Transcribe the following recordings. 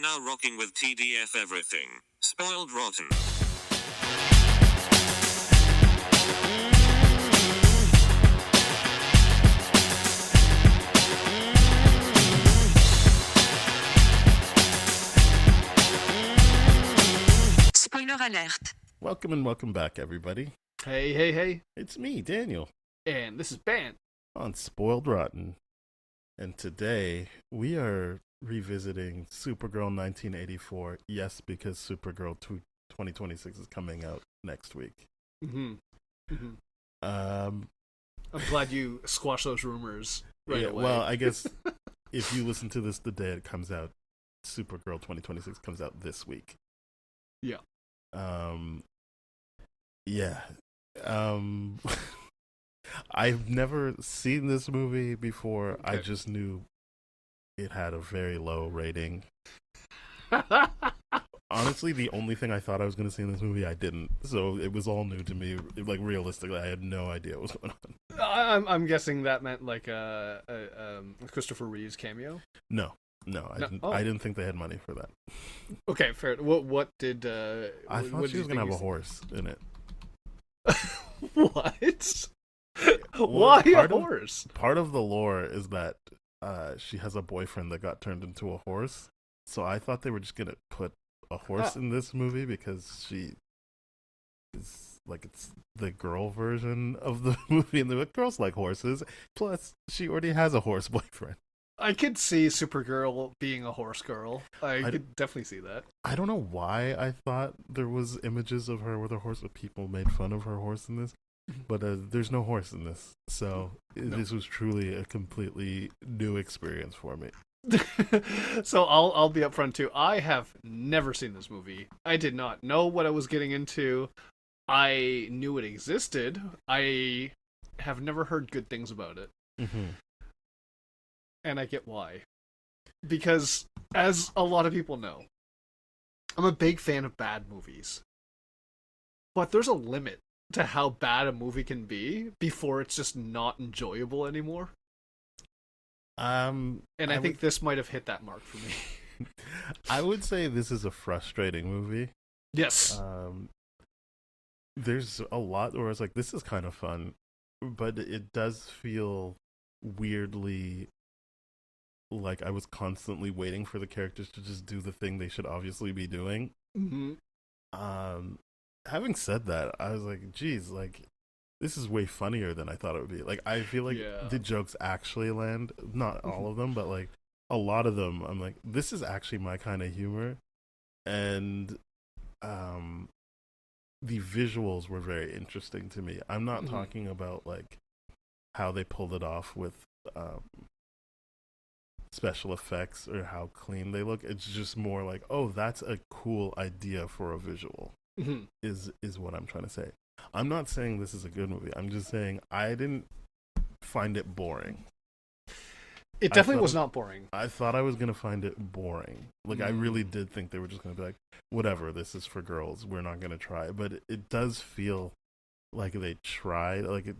now rocking with TDF everything. Spoiled Rotten. Spoiler alert. Welcome and welcome back, everybody. Hey, hey, hey. It's me, Daniel, And this is Ben. on Spoiled Rotten. And today, we are revisiting Supergirl 1984. Yes, because Supergirl 2026 is coming out next week. Mm-hmm. Mm-hmm. Um, I'm glad you squashed those rumors right away. Well, I guess if you listen to this the day it comes out, Supergirl 2026 comes out this week. Yeah. Yeah. I've never seen this movie before. Okay. I just knew it had a very low rating. Honestly, the only thing I thought I was going to see in this movie, I didn't. So it was all new to me. Like, realistically, I had no idea what was going on. I'm guessing that meant like a Christopher Reeves cameo. No, I didn't think they had money for that. Okay, fair. What did I thought she was going to have a horse in it. What? Well, Why a horse? Part of the lore is that she has a boyfriend that got turned into a horse. So I thought they were just going to put a horse in this movie because she is like, it's the girl version of the movie, and the girls like horses. Plus, she already has a horse boyfriend. I could see Supergirl being a horse girl. I could definitely see that. I don't know why I thought there was images of her with a horse, but people made fun of her horse in this. But there's no horse in this, so this was truly a completely new experience for me. So I'll be upfront too. I have never seen this movie. I did not know what I was getting into. I knew it existed. I have never heard good things about it. Mm-hmm. And I get why. Because, as a lot of people know, I'm a big fan of bad movies. But there's a limit to how bad a movie can be before it's just not enjoyable anymore. And I think this might have hit that mark for me. I would say this is a frustrating movie. Yes. There's a lot where it's like, this is kind of fun, but it does feel weirdly like I was constantly waiting for the characters to just do the thing they should obviously be doing. Mm-hmm. Having said that, I was like, geez, like, this is way funnier than I thought it would be. Like, I feel like the jokes actually land. Not all of them, but like a lot of them. I'm like, this is actually my kind of humor. And the visuals were very interesting to me. I'm not talking about like how they pulled it off with special effects or how clean they look. It's just more like, oh, that's a cool idea for a visual. Mm-hmm. Is what I'm trying to say. I'm not saying this is a good movie. I'm just saying I didn't find it boring. It definitely was not boring. I thought I was going to find it boring. Like, I really did think they were just going to be like, whatever, this is for girls. We're not going to try. But it does feel like they tried. Like,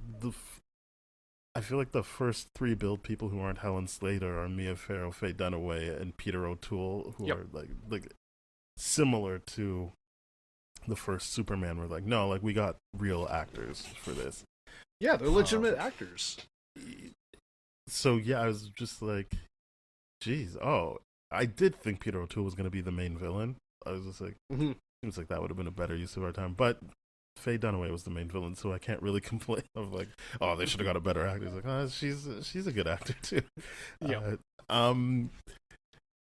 I feel like the first three build people who aren't Helen Slater are Mia Farrow, Faye Dunaway, and Peter O'Toole, who are like similar to the first Superman. We're like, no, like, we got real actors for this. Yeah, they're legitimate actors. So yeah, I was just like, geez, I did think Peter O'Toole was going to be the main villain. I was just like, seems like that would have been a better use of our time. But Faye Dunaway was the main villain, so I can't really complain of like, oh, they should have got a better actor. It's like, oh, she's a good actor too. Yeah.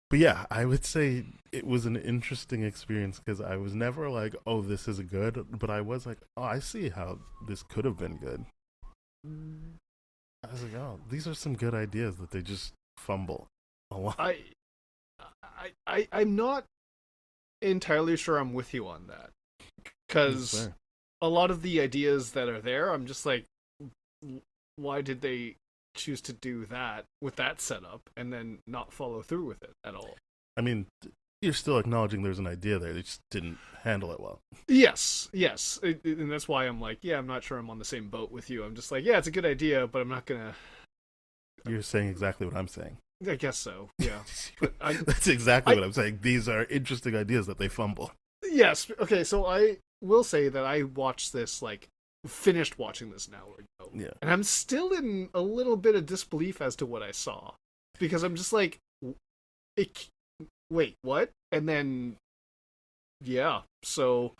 But yeah, I would say it was an interesting experience because I was never like, oh, this is good, but I was like, oh, I see how this could have been good. I was like, oh, these are some good ideas that they just fumble a lot. I'm not entirely sure I'm with you on that. Because a lot of the ideas that are there, I'm just like, why did they choose to do that with that setup and then not follow through with it at all? I mean, you're still acknowledging there's an idea there. They just didn't handle it well. Yes. And that's why I'm like, I'm not sure I'm on the same boat with you. I'm just like, it's a good idea, but I'm not going to... You're saying exactly what I'm saying. I guess so. Yeah. But That's exactly what I'm saying. These are interesting ideas that they fumble. yes. Okay. So I will say that I watched this finished watching this an hour ago, Yeah. and I'm still in a little bit of disbelief as to what I saw, because I'm just like, wait, what? And then, yeah. So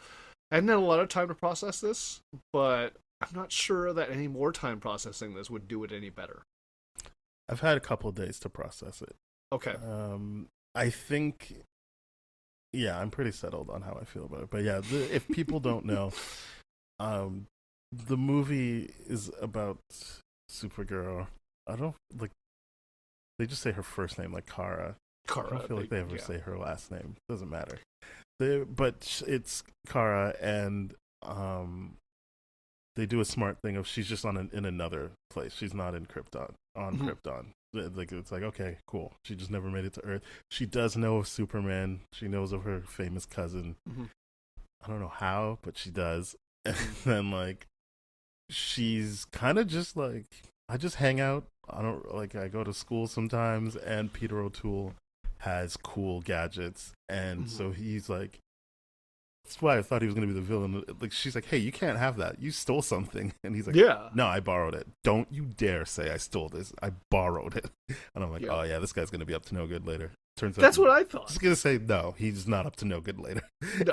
I hadn't had a lot of time to process this, but I'm not sure that any more time processing this would do it any better. I've had a couple of days to process it. Okay. I think, yeah, I'm pretty settled on how I feel about it. But yeah, if people don't know, the movie is about Supergirl. I don't like. They just say her first name, like Kara. Kara. I don't feel like they ever yeah. say her last name. Doesn't matter. But it's Kara, and they do a smart thing of she's just in another place. She's not in Krypton. Krypton. Like it's like, okay, cool. She just never made it to Earth. She does know of Superman. She knows of her famous cousin. I don't know how, but she does. And then like she's kind of just like, I just hang out. I go to school sometimes, and Peter O'Toole has cool gadgets, and so he's like, that's why I thought he was going to be the villain. Like, she's like, hey, you can't have that. You stole something. And he's like, yeah. No, I borrowed it. Don't you dare say I stole this. I borrowed it. And I'm like, yeah. Oh, yeah, this guy's going to be up to no good later. Turns out that's what I thought. I was going to say, no, he's not up to no good later.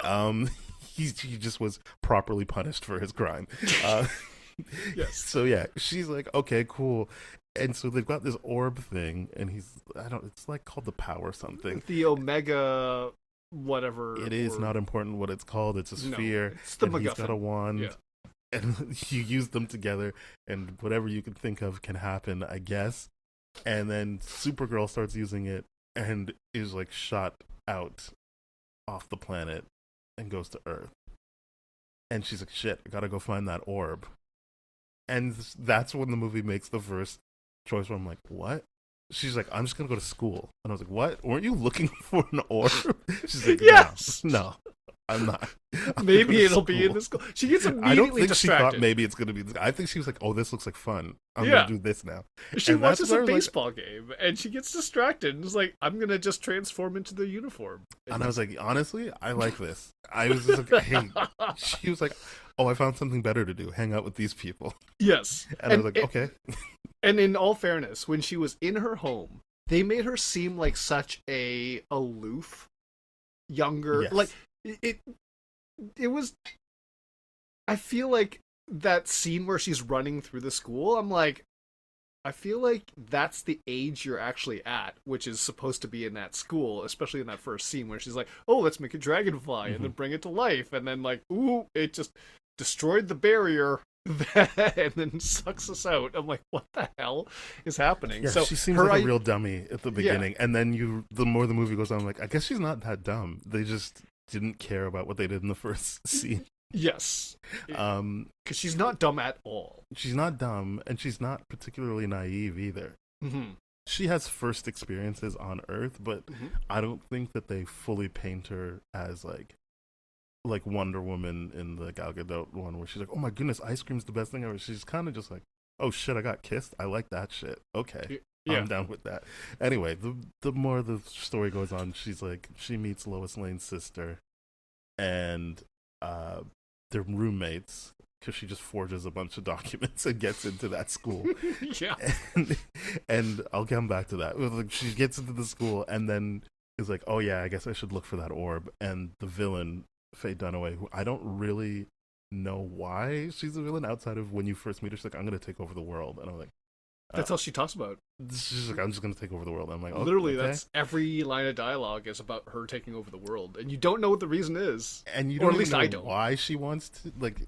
No. He just was properly punished for his crime. Yes. So, yeah, she's like, okay, cool. And so they've got this orb thing, and it's like called the power something. The Omega whatever. It is not important what it's called. It's a sphere. No, it's the and MacGuffin. He's got a wand. Yeah. And you use them together, and whatever you can think of can happen, I guess. And then Supergirl starts using it and is like shot out off the planet and goes to Earth. And she's like, shit, I gotta go find that orb. And that's when the movie makes the first choice where I'm like, what? She's like, I'm just gonna go to school. And I was like, what? Weren't you looking for an orb? She's like, yes. No, I'm not. Maybe it'll be in the school. She gets immediately I don't think distracted. she thought maybe it's gonna be. I think she was like, oh, this looks like fun. I'm Yeah. gonna do this now. She And watches that's a where, like- baseball game and she gets distracted and is like, I'm gonna just transform into the uniform. And I was like, honestly, I like this. I was just like, hey. She was like, oh, I found something better to do. Hang out with these people. Yes. And I was like, okay. And in all fairness, when she was in her home, they made her seem like such a aloof, younger. Yes. Like it was. I feel like that scene where she's running through the school. I'm like, I feel like that's the age you're actually at, which is supposed to be in that school, especially in that first scene where she's like, "Oh, let's make a dragonfly and then bring it to life," and then like, "Ooh, it just destroyed the barrier." And then sucks us out. I'm like, what the hell is happening? Yeah, so she seems like a real dummy at the beginning, and then the more the movie goes on, I'm like, I guess she's not that dumb. They just didn't care about what they did in the first scene. Yes, because she's not dumb at all. She's not dumb, and she's not particularly naive either. Mm-hmm. She has first experiences on Earth, but I don't think that they fully paint her as like Wonder Woman in the Gal Gadot one, where she's like, oh my goodness, ice cream's the best thing ever. She's kind of just like, oh shit, I got kissed. I like that shit. Okay, yeah. I'm down with that. Anyway, the more the story goes on, she meets Lois Lane's sister, and they're roommates because she just forges a bunch of documents and gets into that school. Yeah, and I'll come back to that. Like, she gets into the school and then is like, oh yeah, I guess I should look for that orb. And the villain, Faye Dunaway, who I don't really know why she's a villain outside of when you first meet her, she's like, I'm going to take over the world. And I'm like, that's all she talks about. She's like, I'm just going to take over the world. And I'm like, oh, literally, okay. That's every line of dialogue is about her taking over the world, and you don't know what the reason is, and you or don't at even least know I don't. why she wants to. Like,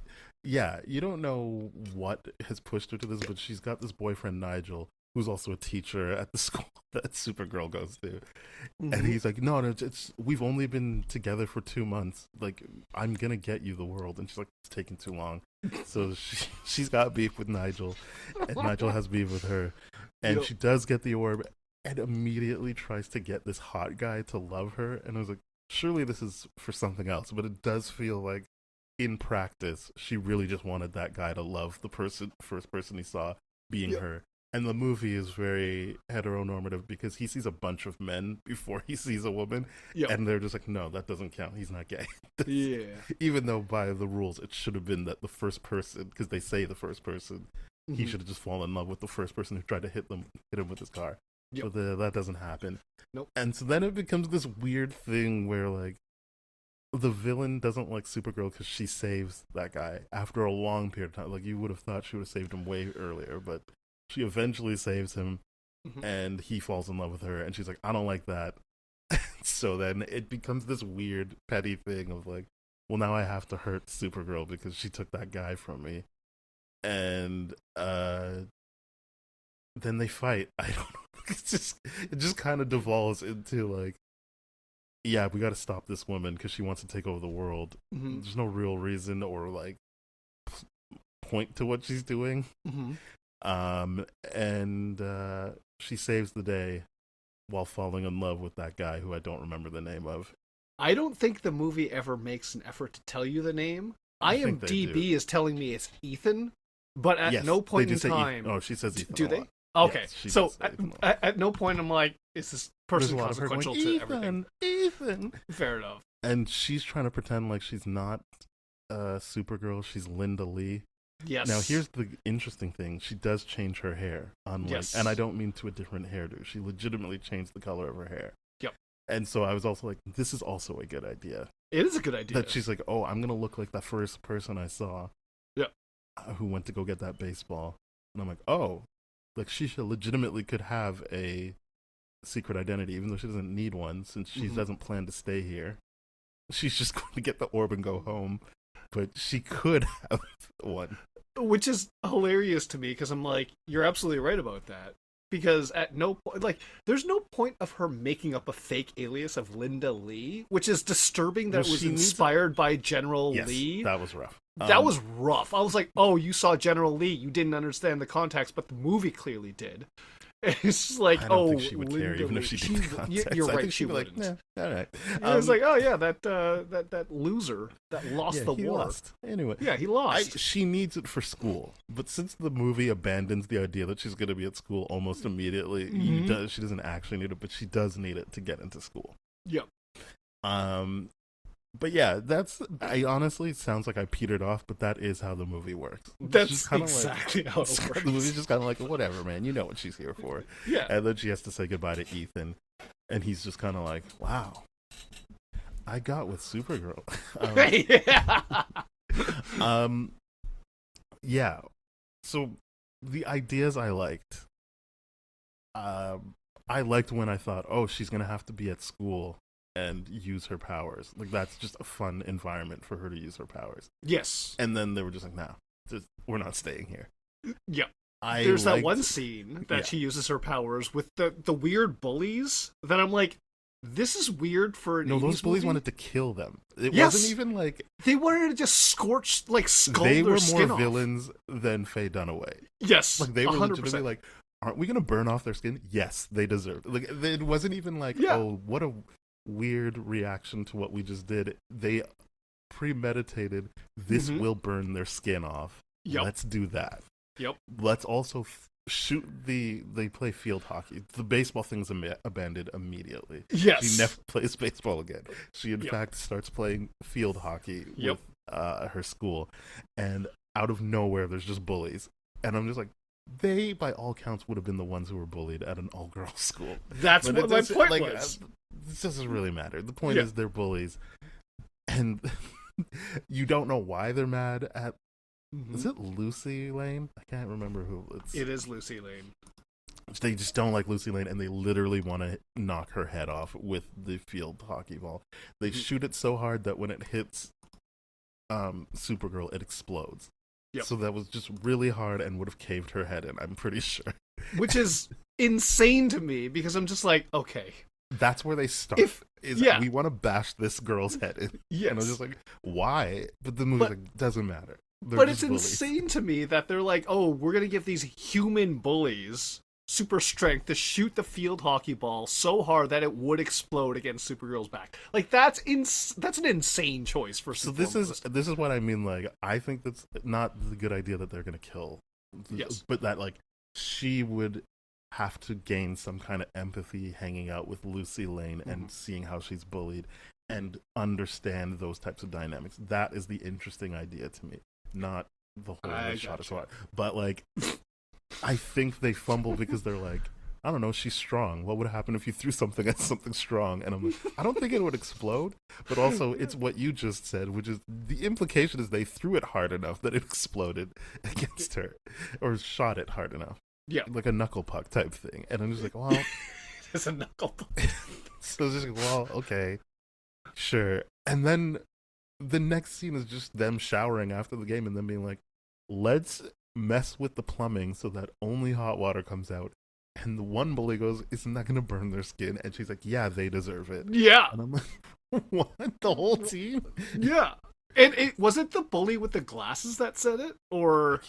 yeah, you don't know what has pushed her to this, but she's got this boyfriend Nigel, who's also a teacher at the school that Supergirl goes to. And he's like, no, it's we've only been together for 2 months. Like, I'm gonna get you the world. And she's like, it's taking too long. So she's got beef with Nigel, and Nigel has beef with her. And she does get the orb and immediately tries to get this hot guy to love her. And I was like, surely this is for something else. But it does feel like, in practice, she really just wanted that guy to love the first person he saw being her. And the movie is very heteronormative because he sees a bunch of men before he sees a woman, Yep. and they're just like, no, that doesn't count. He's not gay. Yeah. Even though by the rules it should have been that the first person, because they say the first person, he should have just fallen in love with the first person who tried to hit him with his car. Yep. But that doesn't happen. Nope. And so then it becomes this weird thing where like the villain doesn't like Supergirl because she saves that guy after a long period of time. Like you would have thought she would have saved him way earlier, but she eventually saves him, and he falls in love with her, and she's like, I don't like that. So then it becomes this weird, petty thing of like, well, now I have to hurt Supergirl because she took that guy from me. And then they fight. I don't know. It just kind of devolves into like, yeah, we got to stop this woman because she wants to take over the world. There's no real reason or like point to what she's doing. And she saves the day while falling in love with that guy who I don't remember the name of. I don't think the movie ever makes an effort to tell you the name. think they IMDb is telling me it's Ethan, but at Yes, no point they in just say time. Ethan. Oh, she says Ethan. Do a they? lot. Okay, Yes, she so does say Ethan a lot. at no point I'm like, is this There's person a lot of her going, consequential to everything? Ethan. Fair enough. And she's trying to pretend like she's not Supergirl. She's Linda Lee. Yes. Now, here's the interesting thing. She does change her hair. Yes. And I don't mean to a different hairdo. She legitimately changed the color of her hair. Yep. And so I was also like, this is also a good idea. It is a good idea. That she's like, oh, I'm going to look like the first person I saw. Yep. Who went to go get that baseball. And I'm like, oh, like she legitimately could have a secret identity, even though she doesn't need one, since she doesn't plan to stay here. She's just going to get the orb and go home. But she could have one. Which is hilarious to me, because I'm like, you're absolutely right about that. Because at no point, like, there's no point of her making up a fake alias of Linda Lee, which is disturbing that Well, it was she needs inspired by General Yes, Lee. that was rough. That was rough. I was like, oh, you saw General Lee. You didn't understand the context, but the movie clearly did. It's just like, I don't oh, think she would care, Linda even if Lee. she did the context. You're I right, think she she'd be wouldn't. like, nah, all right. It was like, oh yeah, that loser that lost the he war. lost. Anyway. Yeah, he lost. She needs it for school, but since the movie abandons the idea that she's going to be at school almost immediately, she doesn't actually need it, but she does need it to get into school. Yep. But yeah, I honestly, it sounds like I petered off, but that is how the movie works. That's exactly how it works. The movie's just kind of like, whatever, man, you know what she's here for. Yeah. And then she has to say goodbye to Ethan, and he's just kind of like, wow, I got with Supergirl. Yeah. So the ideas I liked. I liked when I thought, oh, she's gonna have to be at school and use her powers. Like that's just a fun environment for her to use her powers. Yes. And then they were just like, no, we're not staying here. Yep. I There's that liked- one scene that Yeah. she uses her powers with the weird bullies that I'm like, this is weird for an No, those 80s bullies movie. wanted to kill them. It Yes! wasn't even like They wanted to just scorch, like, scald they their were skin more off. villains than Faye Dunaway. Yes, Like they were 100%. legitimately like, aren't we gonna burn off their skin? Yes, they deserve it. Like it wasn't even like, Yeah. oh, what a weird reaction to what we just did. They premeditated. This will burn their skin off. Yep. Let's do that. Yep. Let's also shoot they play field hockey. The baseball thing's abandoned immediately. Yes. She never plays baseball again. She in Yep. fact starts playing field hockey Yep. with her school, and out of nowhere there's just bullies, and I'm just like, they by all counts would have been the ones who were bullied at an all-girls school. That's But what it my doesn't- point like, was. This doesn't really matter. The point Yeah. is they're bullies, and you don't know why they're mad at. Is it Lucy Lane? I can't remember who it's. It is Lucy Lane. They just don't like Lucy Lane, and they literally want to knock her head off with the field hockey ball. They shoot it so hard that when it hits Supergirl, it explodes. Yep. So that was just really hard and would have caved her head in, I'm pretty sure. Which is insane to me, because I'm just like, okay. That's where they start. Yeah. We want to bash this girl's head in. Yes. And I was just like, why? But the movie's like, doesn't matter. They're But just it's bullies. insane to me that they're like, oh, we're going to give these human bullies super strength to shoot the field hockey ball so hard that it would explode against Supergirl's back. Like, that's an insane choice for So Supergirl. this is what I mean. Like, I think that's not the good idea that they're going to kill. Yes. But that, like, she would have to gain some kind of empathy hanging out with Lucy Lane and seeing how she's bullied and understand those types of dynamics. That is the interesting idea to me, not the whole shot of swat. But like, I think they fumble because they're like, I don't know, she's strong. What would happen if you threw something at something strong? And I'm like, I don't think it would explode. But also, it's what you just said, which is the implication is they threw it hard enough that it exploded against her, or shot it hard enough. Yeah, like a knuckle puck type thing. And I'm just like, well, it's a knuckle puck. So it's just like, well, okay, sure. And then the next scene is just them showering after the game and then being like, let's mess with the plumbing so that only hot water comes out. And the one bully goes, isn't that going to burn their skin? And she's like, yeah, they deserve it. Yeah. And I'm like, what? The whole team? Yeah. And was it the bully with the glasses that said it? Or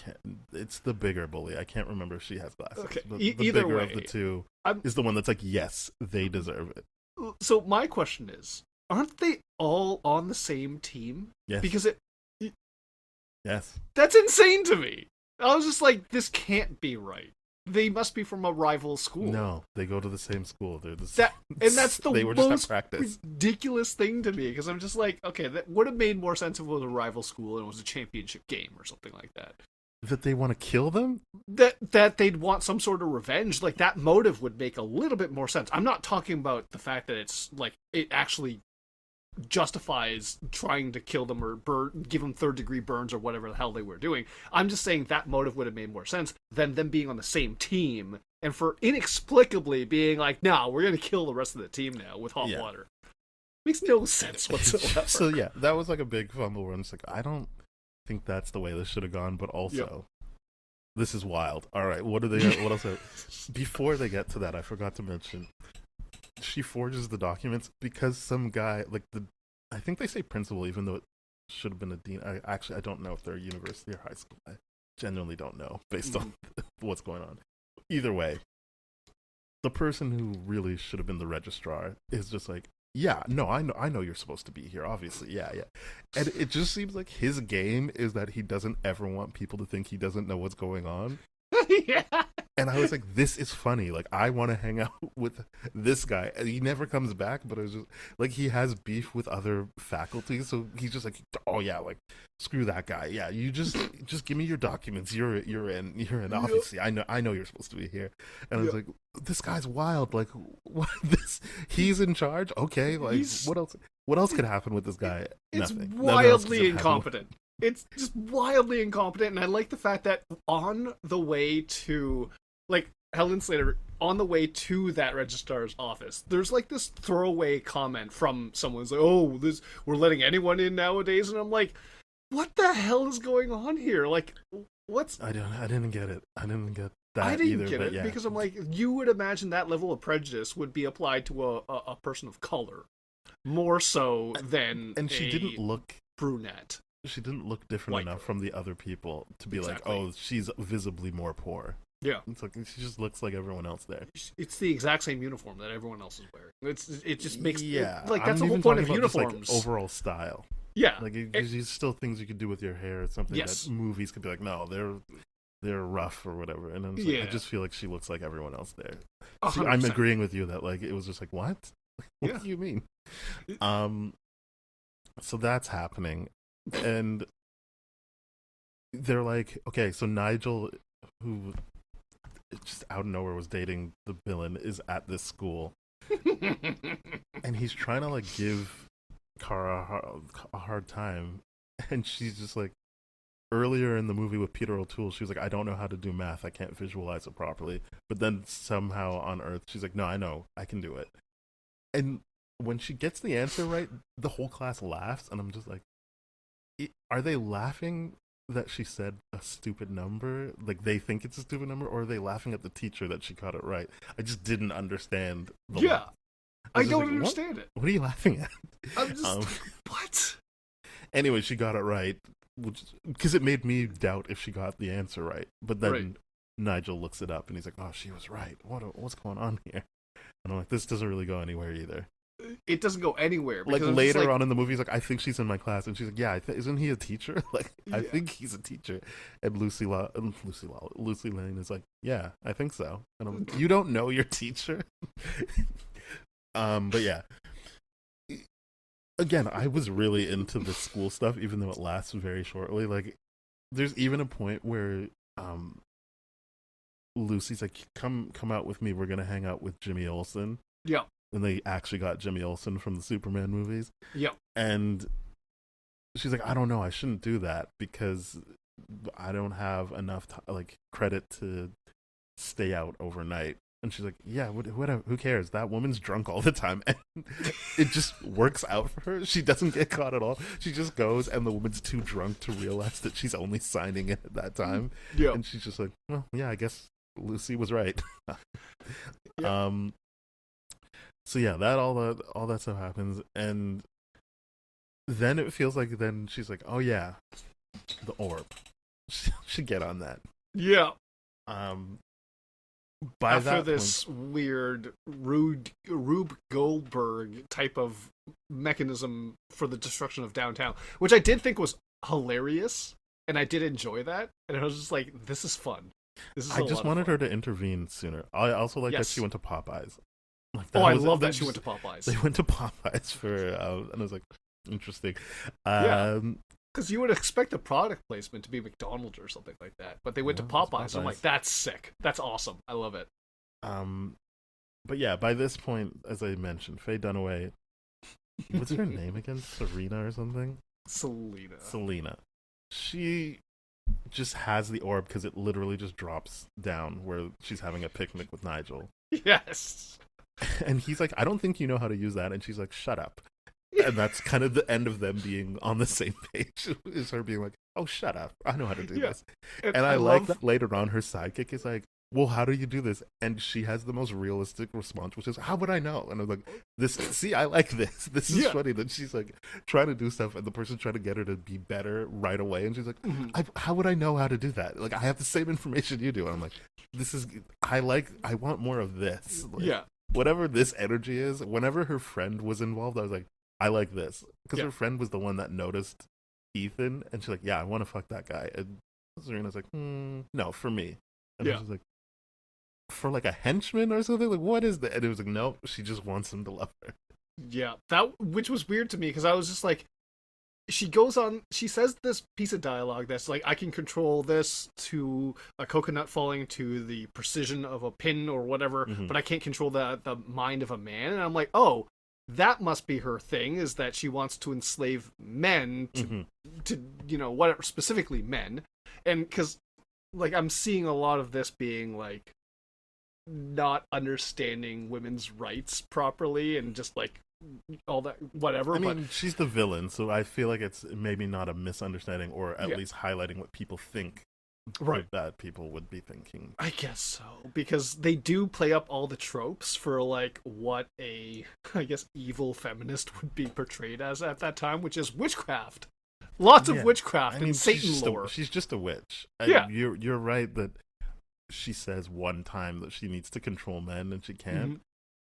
it's the bigger bully. I can't remember if she has glasses. Okay. But Either the bigger way, of the two is the one that's like, yes, they deserve it. So my question is, aren't they all on the same team? Yes. Because Yes. That's insane to me. I was just like, this can't be right. They must be from a rival school. No, they go to the same school. They're the same. And that's the they were just most at practice. Ridiculous thing to me, because I'm just like, okay, that would have made more sense if it was a rival school and it was a championship game or something like that. That they want to kill them? That they'd want some sort of revenge. Like, that motive would make a little bit more sense. I'm not talking about the fact that it's, like, it actually justifies trying to kill them or give them third-degree burns or whatever the hell they were doing. I'm just saying that motive would have made more sense than them being on the same team and for inexplicably being like, no, we're going to kill the rest of the team now with hot water. Makes no sense whatsoever. So yeah, that was like a big fumble where I'm just like, I don't think that's the way this should have gone, but also this is wild. All right, what else? Before they get to that, I forgot to mention she forges the documents because some guy, like I think they say principal, even though it should have been a dean. I don't know if they're a university or high school. I genuinely don't know based on what's going on. Either way, the person who really should have been the registrar is just like, yeah, no, I know you're supposed to be here, obviously, yeah. And it just seems like his game is that he doesn't ever want people to think he doesn't know what's going on. Yeah. And I was like, this is funny. Like, I want to hang out with this guy. And he never comes back, but it was just like he has beef with other faculty. So he's just like, oh yeah, like screw that guy. Yeah, you just give me your documents. You're in. Obviously, I know you're supposed to be here. And I was like, this guy's wild. Like, what? He's in charge. Okay, like what else could happen with this guy? It's Nothing. wildly incompetent. It's just wildly incompetent, and I like the fact that on the way to, like, Helen Slater, on the way to that registrar's office, there's like this throwaway comment from someone who's like, oh, we're letting anyone in nowadays, and I'm like, what the hell is going on here? Like, what's... I didn't get it. I didn't get that I didn't either, get it, because I'm like, you would imagine that level of prejudice would be applied to a person of color, more so than and she didn't look brunette. She didn't look different enough from the other people to be like, oh, she's visibly more poor. Yeah. It's like she just looks like everyone else there. It's the exact same uniform that everyone else is wearing. It just makes like that's the whole point of uniforms. Just, like, overall style. Yeah. Like there's still things you could do with your hair. It's something that movies could be like, no, they're rough or whatever. And I'm like, I just feel like she looks like everyone else there. So I'm agreeing with you that like it was just like, what? What do you mean? So that's happening. And they're like, okay, so Nigel, who just out of nowhere was dating the villain, is at this school. And he's trying to like give Kara a hard time. And she's just like, earlier in the movie with Peter O'Toole, she was like, I don't know how to do math. I can't visualize it properly. But then somehow on Earth, she's like, no, I know. I can do it. And when she gets the answer right, the whole class laughs. And I'm just like, are they laughing that she said a stupid number? Like they think it's a stupid number, or are they laughing at the teacher that she got it right? I just didn't understand. I don't understand it. What are you laughing at? I'm just what? Anyway, she got it right, because it made me doubt if she got the answer right. But then Nigel looks it up and he's like, "Oh, she was right. What's going on here?" And I'm like, "This doesn't really go anywhere either." it doesn't go anywhere. Like because I'm just later like, on in the movie, he's like, I think she's in my class, and she's like, yeah, isn't he a teacher? Like, I Yeah. think he's a teacher. And Lucy Lane is like, yeah, I think so. And I'm like, you don't know your teacher? But yeah. Again, I was really into the school stuff, even though it lasts very shortly. Like, there's even a point where Lucy's like, come out with me. We're gonna hang out with Jimmy Olsen. Yeah. And they actually got Jimmy Olsen from the Superman movies. Yeah. And she's like, I don't know, I shouldn't do that because I don't have enough credit to stay out overnight. And she's like, yeah, whatever, who cares? That woman's drunk all the time. And it just works out for her. She doesn't get caught at all. She just goes, and the woman's too drunk to realize that she's only signing in at that time. Yeah. And she's just like, well, yeah, I guess Lucy was right. Yeah. So yeah, all that stuff happens, and then it feels like then she's like, oh yeah, the orb. She should get on that. Yeah. By After that this point, weird Rube Goldberg type of mechanism for the destruction of downtown, which I did think was hilarious, and I did enjoy that, and I was just like, this is fun. This is I just wanted her to intervene sooner. I also like that Yes. she went to Popeyes. Like, I love that she went to Popeyes. They went to Popeyes for, and I was like, interesting. Yeah. Because you would expect the product placement to be McDonald's or something like that, but they went to No, it's Popeyes. I'm like, that's sick. That's awesome. I love it. But yeah, by this point, as I mentioned, Faye Dunaway, what's her name again? Serena or something? Selena. She just has the orb because it literally just drops down where she's having a picnic with Nigel. Yes. And he's like, I don't think you know how to use that. And she's like, shut up. And that's kind of the end of them being on the same page, is her being like, oh, shut up. I know how to do this. And I like that later on her sidekick is like, well, how do you do this? And she has the most realistic response, which is, how would I know? And I'm like, see, I like this. This is funny that she's like trying to do stuff and the person's trying to get her to be better right away. And she's like, how would I know how to do that? Like, I have the same information you do. And I'm like, I want more of this. Like, whatever this energy is, whenever her friend was involved, I was like, I like this. Because her friend was the one that noticed Ethan. And she's like, yeah, I want to fuck that guy. And Serena's like, no, for me. And I was like, for like a henchman or something? Like, what is that? And it was like, no, she just wants him to love her. Yeah, which was weird to me because I was just like, she says this piece of dialogue that's like, I can control this to a coconut falling to the precision of a pin or whatever, but I can't control the mind of a man. And I'm like, oh, that must be her thing, is that she wants to enslave men to whatever, specifically men. And because like I'm seeing a lot of this being like not understanding women's rights properly and just like all that whatever. I mean, she's the villain, so I feel like it's maybe not a misunderstanding, or at least highlighting what people think that people would be thinking. I guess so, because they do play up all the tropes for like what a, I guess, evil feminist would be portrayed as at that time, which is witchcraft. Lots of witchcraft and Satan lore. She's just a witch. You're right that she says one time that she needs to control men and she can't.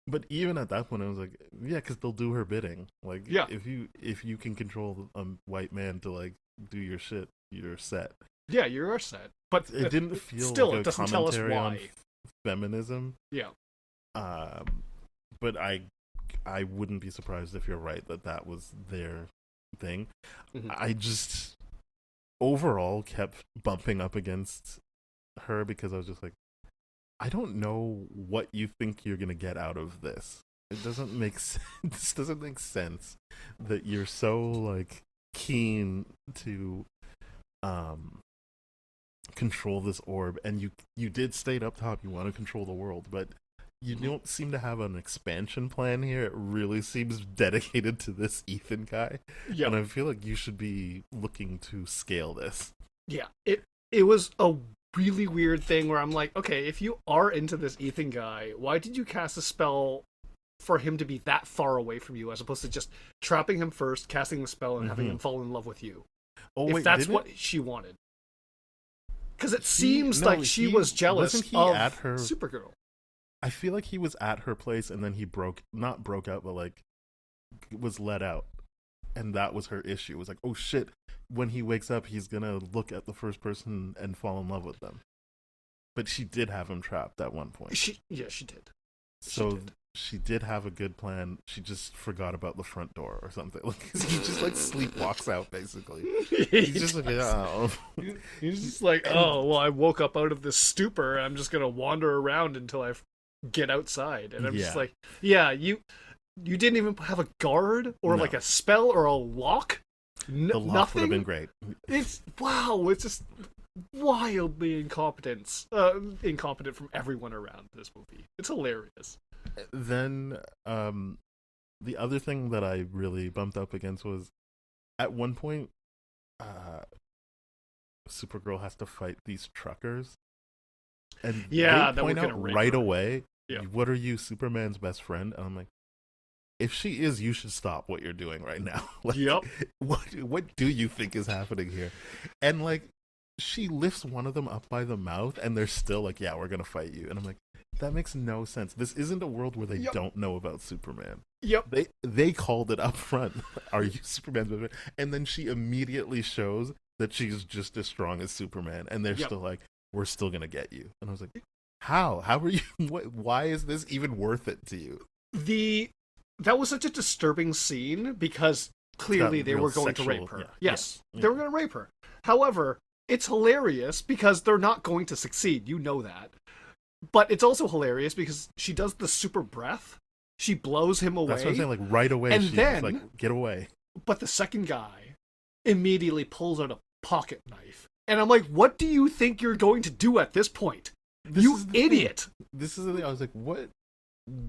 But even at that point, I was like, yeah, because they'll do her bidding. Like, if you can control a white man to like do your shit, you're set. Yeah, you're set. But it didn't feel still, like it doesn't tell us why. on feminism. Yeah. But I wouldn't be surprised if you're right that was their thing. I just overall kept bumping up against her because I was just like, I don't know what you think you're gonna get out of this. It doesn't make sense. This doesn't make sense that you're so like keen to control this orb, and you did state up top you want to control the world, but you don't seem to have an expansion plan here. It really seems dedicated to this Ethan guy. And I feel like you should be looking to scale this. Yeah, it was a really weird thing where I'm like, okay, if you are into this Ethan guy, why did you cast a spell for him to be that far away from you, as opposed to just trapping him first, casting the spell, and having him fall in love with you? If that's what she wanted. Because it seems like she was jealous of Supergirl. I feel like he was at her place and then he not broke out, but like was let out, and that was her issue. It was like, oh shit, when he wakes up, he's gonna look at the first person and fall in love with them. But she did have him trapped at one point. She did. So she did have a good plan. She just forgot about the front door or something. Like he just like sleepwalks out basically. He's just like, oh. He's just like, oh well, I woke up out of this stupor. I'm just gonna wander around until I get outside. And I'm just like, yeah, you didn't even have a guard or like a spell or a lock. The lock nothing would have been great. It's just wildly incompetent from everyone around this movie. It's hilarious. Then the other thing that I really bumped up against was at one point Supergirl has to fight these truckers, and they point out right away, what are you, Superman's best friend? And I'm like, if she is, you should stop what you're doing right now. Like, what do you think is happening here? And like, she lifts one of them up by the mouth, and they're still like, yeah, we're gonna fight you. And I'm like, that makes no sense. This isn't a world where they don't know about Superman. They called it up front. Are you Superman's best friend? And then she immediately shows that she's just as strong as Superman, and they're still like, we're still gonna get you. And I was like, how are you? Why is this even worth it to you? That was such a disturbing scene because clearly they were going to rape her. They were going to rape her. However, it's hilarious because they're not going to succeed. You know that. But it's also hilarious because she does the super breath. She blows him away. That's what I'm saying. Like right away, and she's like, get away. But the second guy immediately pulls out a pocket knife. And I'm like, what do you think you're going to do at this point? You idiot. This is the thing. I was like, what?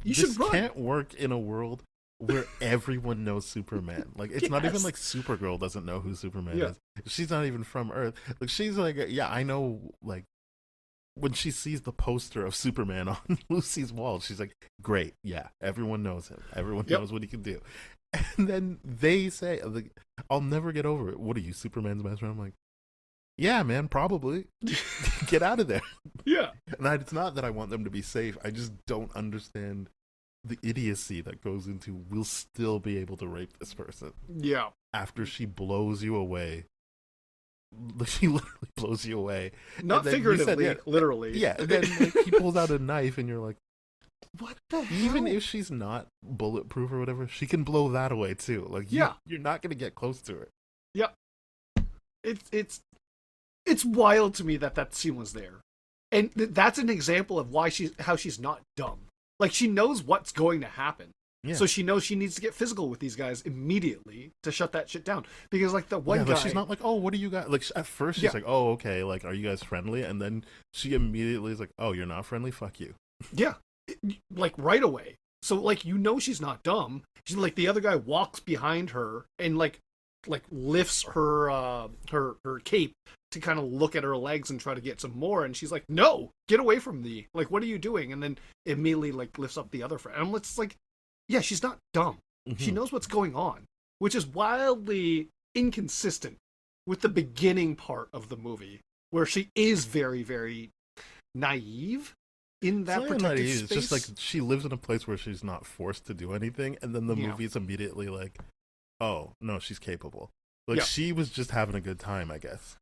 You should run. Can't work in a world where everyone knows Superman. Like, it's not even like Supergirl doesn't know who Superman is. She's not even from Earth. Like, she's like, yeah, I know. Like, when she sees the poster of Superman on Lucy's wall, she's like, great, yeah, everyone knows him. Everyone knows what he can do. And then they say, like, I'll never get over it. What are you, Superman's best friend? I'm like, yeah, man, probably. Get out of there. Yeah. And it's not that I want them to be safe. I just don't understand the idiocy that goes into, we'll still be able to rape this person. Yeah. After she blows you away. She literally blows you away. Not figuratively, literally. Yeah. And then like, he pulls out a knife and you're like, what the hell? Even if she's not bulletproof or whatever, she can blow that away too. Like, you're not going to get close to her. Yeah. It's wild to me that scene was there. And that's an example of how she's not dumb. Like, she knows what's going to happen. Yeah. So she knows she needs to get physical with these guys immediately to shut that shit down. Because, like, the one guy... she's not like, oh, what do you got? Like, at first she's like, oh, okay, like, are you guys friendly? And then she immediately is like, oh, you're not friendly? Fuck you. Yeah. Like, right away. So, like, you know she's not dumb. She's like, the other guy walks behind her and, like lifts her cape to kind of look at her legs and try to get some more, and she's like, no, get away from me. Like, what are you doing? And then immediately, like, lifts up the other friend. And it's like, yeah, she's not dumb. Mm-hmm. She knows what's going on, which is wildly inconsistent with the beginning part of the movie, where she is very, very naive in that protected space. It's just like she lives in a place where she's not forced to do anything, and then the movie is immediately like, oh, no, she's capable. Like, she was just having a good time, I guess.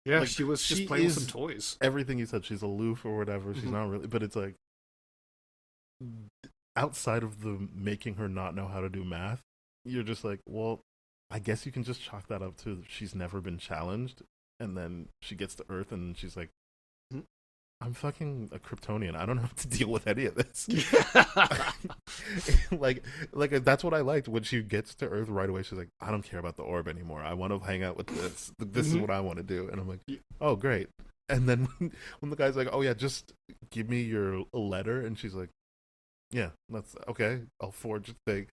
Yeah, like, she was just playing with some toys. Everything you said, she's aloof or whatever. She's not really, but it's like, outside of the making her not know how to do math, you're just like, well, I guess you can just chalk that up to she's never been challenged, and then she gets to Earth and she's like, I'm fucking a Kryptonian. I don't have to deal with any of this. like that's what I liked when she gets to Earth right away. She's like, I don't care about the orb anymore. I want to hang out with this. This is what I want to do. And I'm like, oh, great. And then when the guy's like, oh yeah, just give me your letter, and she's like, yeah, that's okay. I'll forge a thing.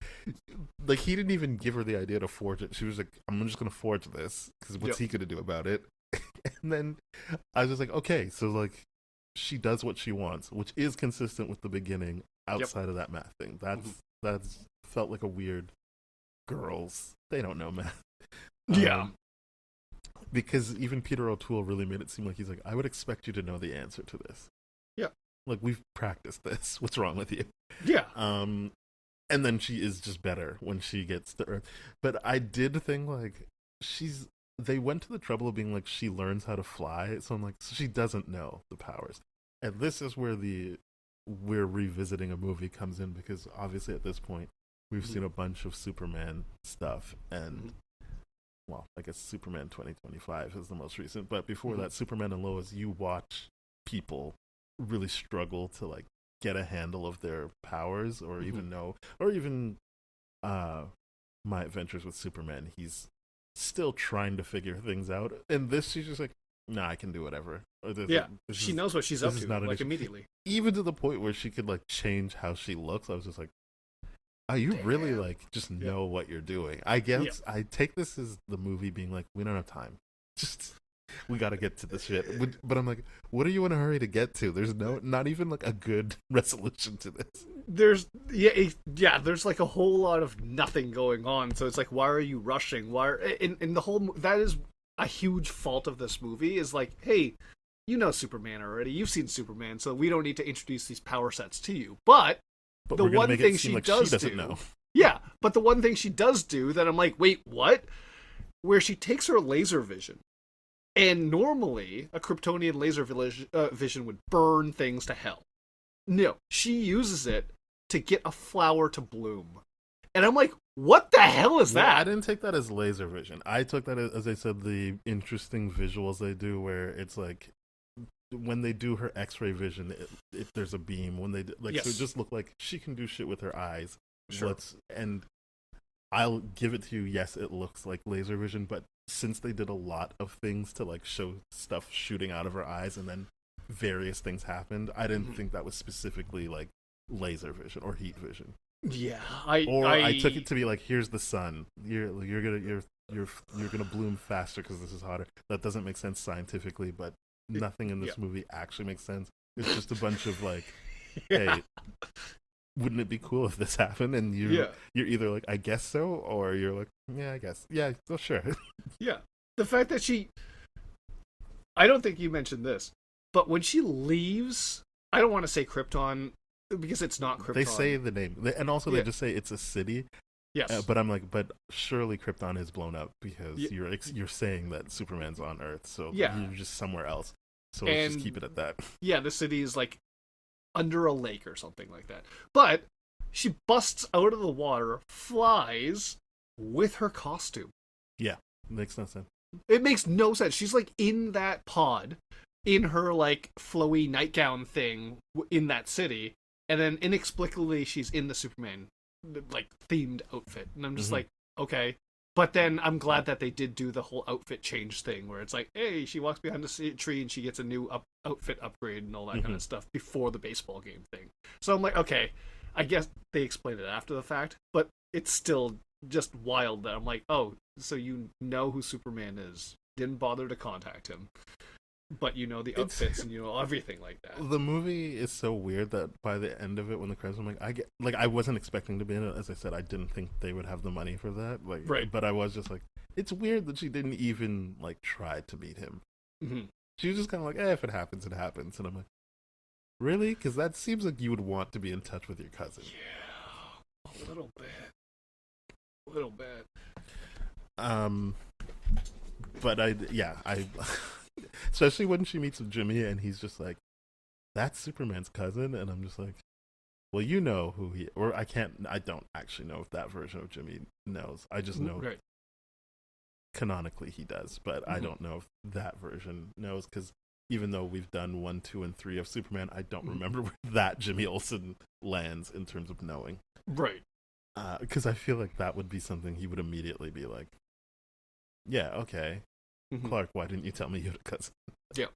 Like, he didn't even give her the idea to forge it. She was like, I'm just gonna forge this because what's he gonna do about it? And then I was just like, okay, so like, she does what she wants, which is consistent with the beginning outside of that math thing. That's felt like a weird girls. They don't know math. Yeah. Because even Peter O'Toole really made it seem like he's like, I would expect you to know the answer to this. Yeah. Like, we've practiced this. What's wrong with you? Yeah. and then she is just better when she gets to Earth. But I did think like she's. They went to the trouble of being like she learns how to fly, so I'm like so she doesn't know the powers, and this is where we're revisiting a movie comes in because obviously at this point we've seen a bunch of Superman stuff and. Well, I guess Superman 2025 is the most recent, but before that, Superman and Lois, you watch people really struggle to like get a handle of their powers or even know, or even My Adventures with Superman. He's still trying to figure things out. And this, she's just like, nah, I can do whatever. She knows what she's up to, like, immediately. Even to the point where she could like change how she looks. I was just like, oh, you really like just know what you're doing. I guess I take this as the movie being like, we don't have time. Just we got to get to this shit. But I'm like, what are you in a hurry to get to? There's not even like a good resolution to this. There's there's like a whole lot of nothing going on. So it's like, why are you rushing? In the whole that is a huge fault of this movie is like, hey, you know Superman already. You've seen Superman, so we don't need to introduce these power sets to you. But the one thing she does do, yeah, but the one thing she does do that I'm like, wait, what? Where she takes her laser vision, and normally a Kryptonian laser vision would burn things to hell. No, she uses it to get a flower to bloom, and I'm like, what the hell is that? I didn't take that as laser vision. I took that as I said, the interesting visuals they do, where it's like. When they do her X-ray vision, if there's a beam, when they like, so it just looked like she can do shit with her eyes. Sure. And I'll give it to you. Yes, it looks like laser vision, but since they did a lot of things to like show stuff shooting out of her eyes, and then various things happened, I didn't think that was specifically like laser vision or heat vision. Yeah, I took it to be like, here's the sun. You're gonna bloom faster because this is hotter. That doesn't make sense scientifically, but. Nothing in this movie actually makes sense. It's just a bunch of like, hey, wouldn't it be cool if this happened? And you're either like, I guess so, or you're like, yeah, I guess. Yeah, well, sure. Yeah. The fact that I don't think you mentioned this, but when she leaves, I don't want to say Krypton because it's not Krypton. They say the name. And also they just say it's a city. Yes. But I'm like, but surely Krypton is blown up because you're saying that Superman's on Earth, so you're just somewhere else. So let's just keep it at that. Yeah, the city is like under a lake or something like that. But she busts out of the water, flies with her costume. Yeah, makes no sense. It makes no sense. She's like in that pod, in her like flowy nightgown thing in that city, and then inexplicably she's in the Superman like themed outfit, and I'm just like, okay. But then I'm glad that they did do the whole outfit change thing where it's like, hey, she walks behind a tree and she gets a new outfit upgrade and all that kind of stuff before the baseball game thing. So I'm like, okay, I guess they explained it after the fact, but it's still just wild that I'm like, oh, so you know who Superman is, didn't bother to contact him, but you know the outfits and you know everything like that. The movie is so weird that by the end of it, when the credits, I'm like, I wasn't expecting to be in it. As I said, I didn't think they would have the money for that. Like, right. But I was just like, it's weird that she didn't even like try to meet him. She was just kind of like, if it happens, it happens. And I'm like, really? Because that seems like you would want to be in touch with your cousin. Yeah, a little bit. But I especially when she meets with Jimmy and he's just like, that's Superman's cousin, and I'm just like, well, you know who he, or I don't actually know if that version of Jimmy knows. I just know canonically he does, but I don't know if that version knows, because even though we've done 1, 2, and 3 of Superman, I don't remember where that Jimmy Olsen lands in terms of knowing. Right. Because I feel like that would be something he would immediately be like, yeah, okay. Clark, why didn't you tell me you had a cousin? Yeah.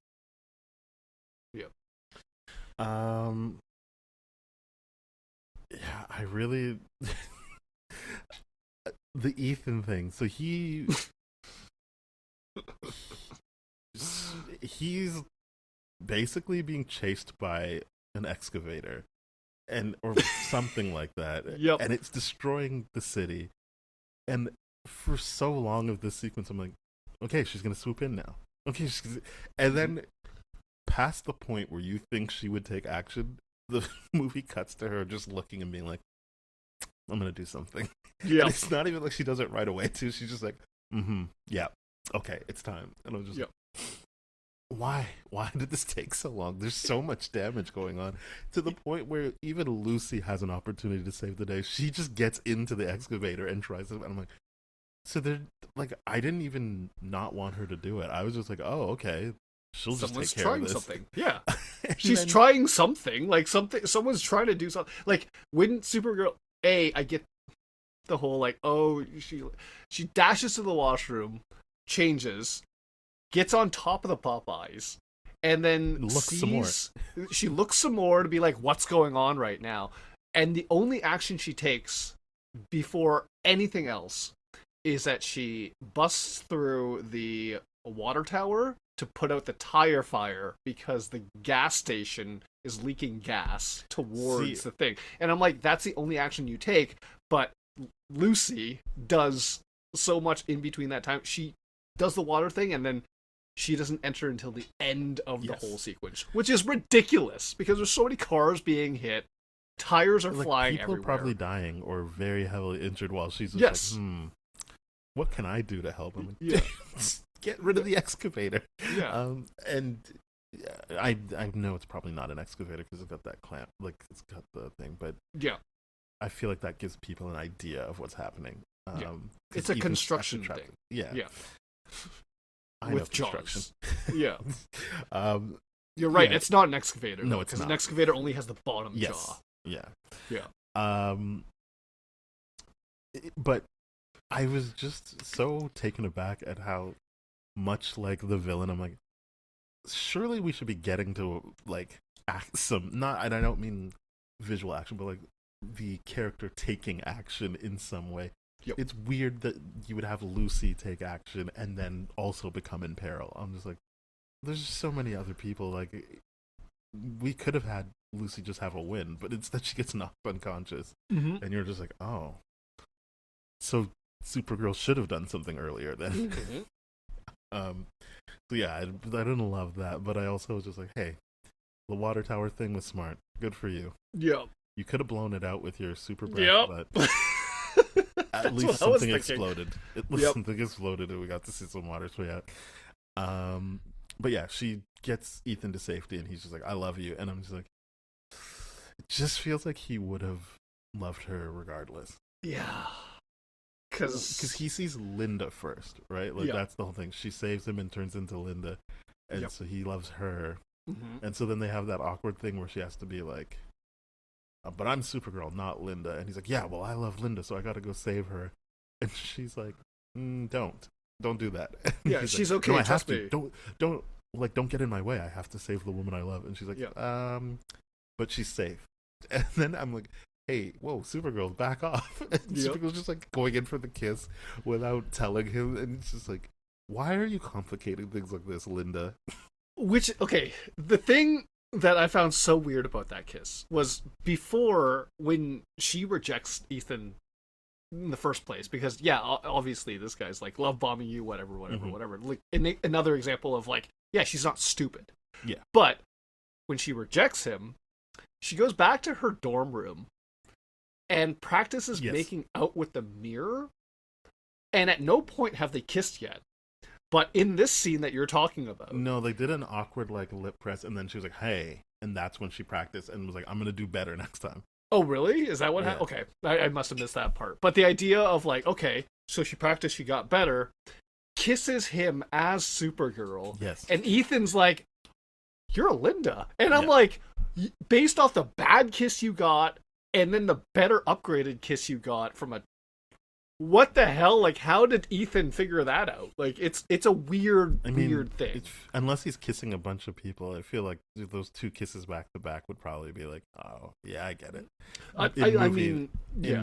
Yeah, I really the Ethan thing. So he's basically being chased by an excavator or something like that. Yep. And it's destroying the city. And for so long of this sequence, I'm like, okay, she's gonna swoop in now. Okay, and then past the point where you think she would take action, the movie cuts to her just looking and being like, I'm gonna do something. Yeah. And it's not even like she does it right away too. She's just like, yeah, okay, it's time. And I'm just like, why did this take so long? There's so much damage going on, to the point where even Lucy has an opportunity to save the day. She just gets into the excavator and tries to, and I'm like, so they're like, I didn't even not want her to do it. I was just like, oh, okay, she'll just Someone's take care of this. something. Yeah. She's trying something. Like, someone's trying to do something. Like, when Supergirl, I get the whole, like, oh, she dashes to the washroom, changes, gets on top of the Popeyes, and then she looks some more to be like, what's going on right now? And the only action she takes before anything else is that she busts through the water tower to put out the tire fire because the gas station is leaking gas towards the thing. And I'm like, that's the only action you take, but Lucy does so much in between that time. She does the water thing, and then she doesn't enter until the end of the whole sequence, which is ridiculous because there's so many cars being hit, tires are flying people everywhere. Are probably dying or very heavily injured while she's just like, what can I do to help? I'm like, get rid of the excavator. Yeah. And I know it's probably not an excavator because it's got that clamp, like it's got the thing, but I feel like that gives people an idea of what's happening. It's a construction thing. Yeah. I with jaws. Yeah. You're right. It's not an excavator. No, it's not. Because an excavator only has the bottom jaw. Yeah. Yeah. But I was just so taken aback at how much like the villain. I'm like, surely we should be getting to like I don't mean visual action, but like the character taking action in some way. Yep. It's weird that you would have Lucy take action and then also become in peril. I'm just like, there's just so many other people. Like, we could have had Lucy just have a win, but instead she gets knocked unconscious. Mm-hmm. And you're just like, oh. So Supergirl should have done something earlier then. Mm-hmm. So yeah, I didn't love that, but I also was just like, hey, the water tower thing was smart. Good for you. Yeah. You could have blown it out with your super breath, but... At least something exploded. Something exploded, and we got to see some water sway out. But yeah, she gets Ethan to safety, and he's just like, "I love you," and I'm just like, it just feels like he would have loved her regardless. Yeah, because he sees Linda first, right? Like that's the whole thing. She saves him and turns into Linda, and so he loves her. Mm-hmm. And so then they have that awkward thing where she has to be like, but I'm Supergirl, not Linda. And he's like, yeah, well, I love Linda, so I gotta go save her. And she's like, don't do that. Yeah, she's like, okay. No, I have me. to. Don't get in my way. I have to save the woman I love. And she's like, but she's safe. And then I'm like, hey, whoa, Supergirl, back off. And Supergirl's just like going in for the kiss without telling him. And it's just like, why are you complicating things like this, Linda? The thing that I found so weird about that kiss was before, when she rejects Ethan in the first place, because obviously this guy's like love bombing you, whatever. Like another example of like, she's not stupid. Yeah. But when she rejects him, she goes back to her dorm room and practices making out with the mirror. And at no point have they kissed yet. But in this scene that you're talking about... No, they did an awkward, like, lip press, and then she was like, hey. And that's when she practiced and was like, I'm going to do better next time. Oh, really? Is that what happened? Okay, I must have missed that part. But the idea of, like, okay, so she practiced, she got better, kisses him as Supergirl. Yes. And Ethan's like, you're a Linda. And I'm like, based off the bad kiss you got, and then the better upgraded kiss you got from a... What the hell? Like, how did Ethan figure that out? Like, it's a weird thing. Unless he's kissing a bunch of people, I feel like those two kisses back to back would probably be like, oh, yeah, I get it. In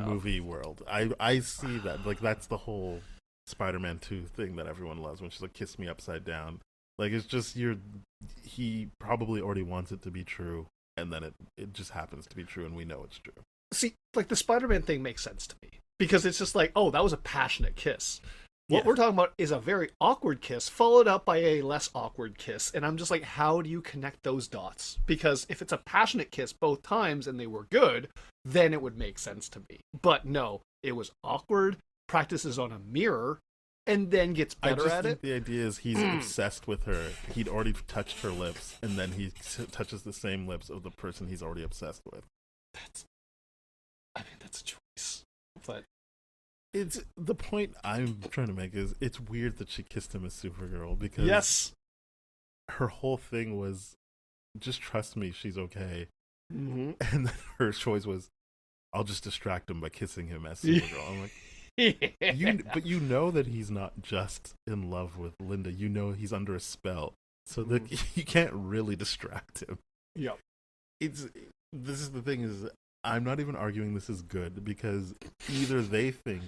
movie world, I see that. Like, that's the whole Spider-Man 2 thing that everyone loves when she's like, kiss me upside down. Like, it's just, he probably already wants it to be true, and then it just happens to be true, and we know it's true. See, like, the Spider-Man thing makes sense to me. Because it's just like, oh, that was a passionate kiss. What Yeah. we're talking about is a very awkward kiss followed up by a less awkward kiss. And I'm just like, how do you connect those dots? Because if it's a passionate kiss both times and they were good, then it would make sense to me. But no, it was awkward, practices on a mirror, and then gets I better just at think it. the idea is he's obsessed with her. He'd already touched her lips, and then he touches the same lips of the person he's already obsessed with. That's a choice. But It's the point I'm trying to make is it's weird that she kissed him as Supergirl because yes. her whole thing was just trust me, she's okay. Mm-hmm. And then her choice was I'll just distract him by kissing him as Supergirl. I'm like, but you know that he's not just in love with Linda. You know he's under a spell, so that you can't really distract him. Yep. This is the thing is I'm not even arguing this is good because either they think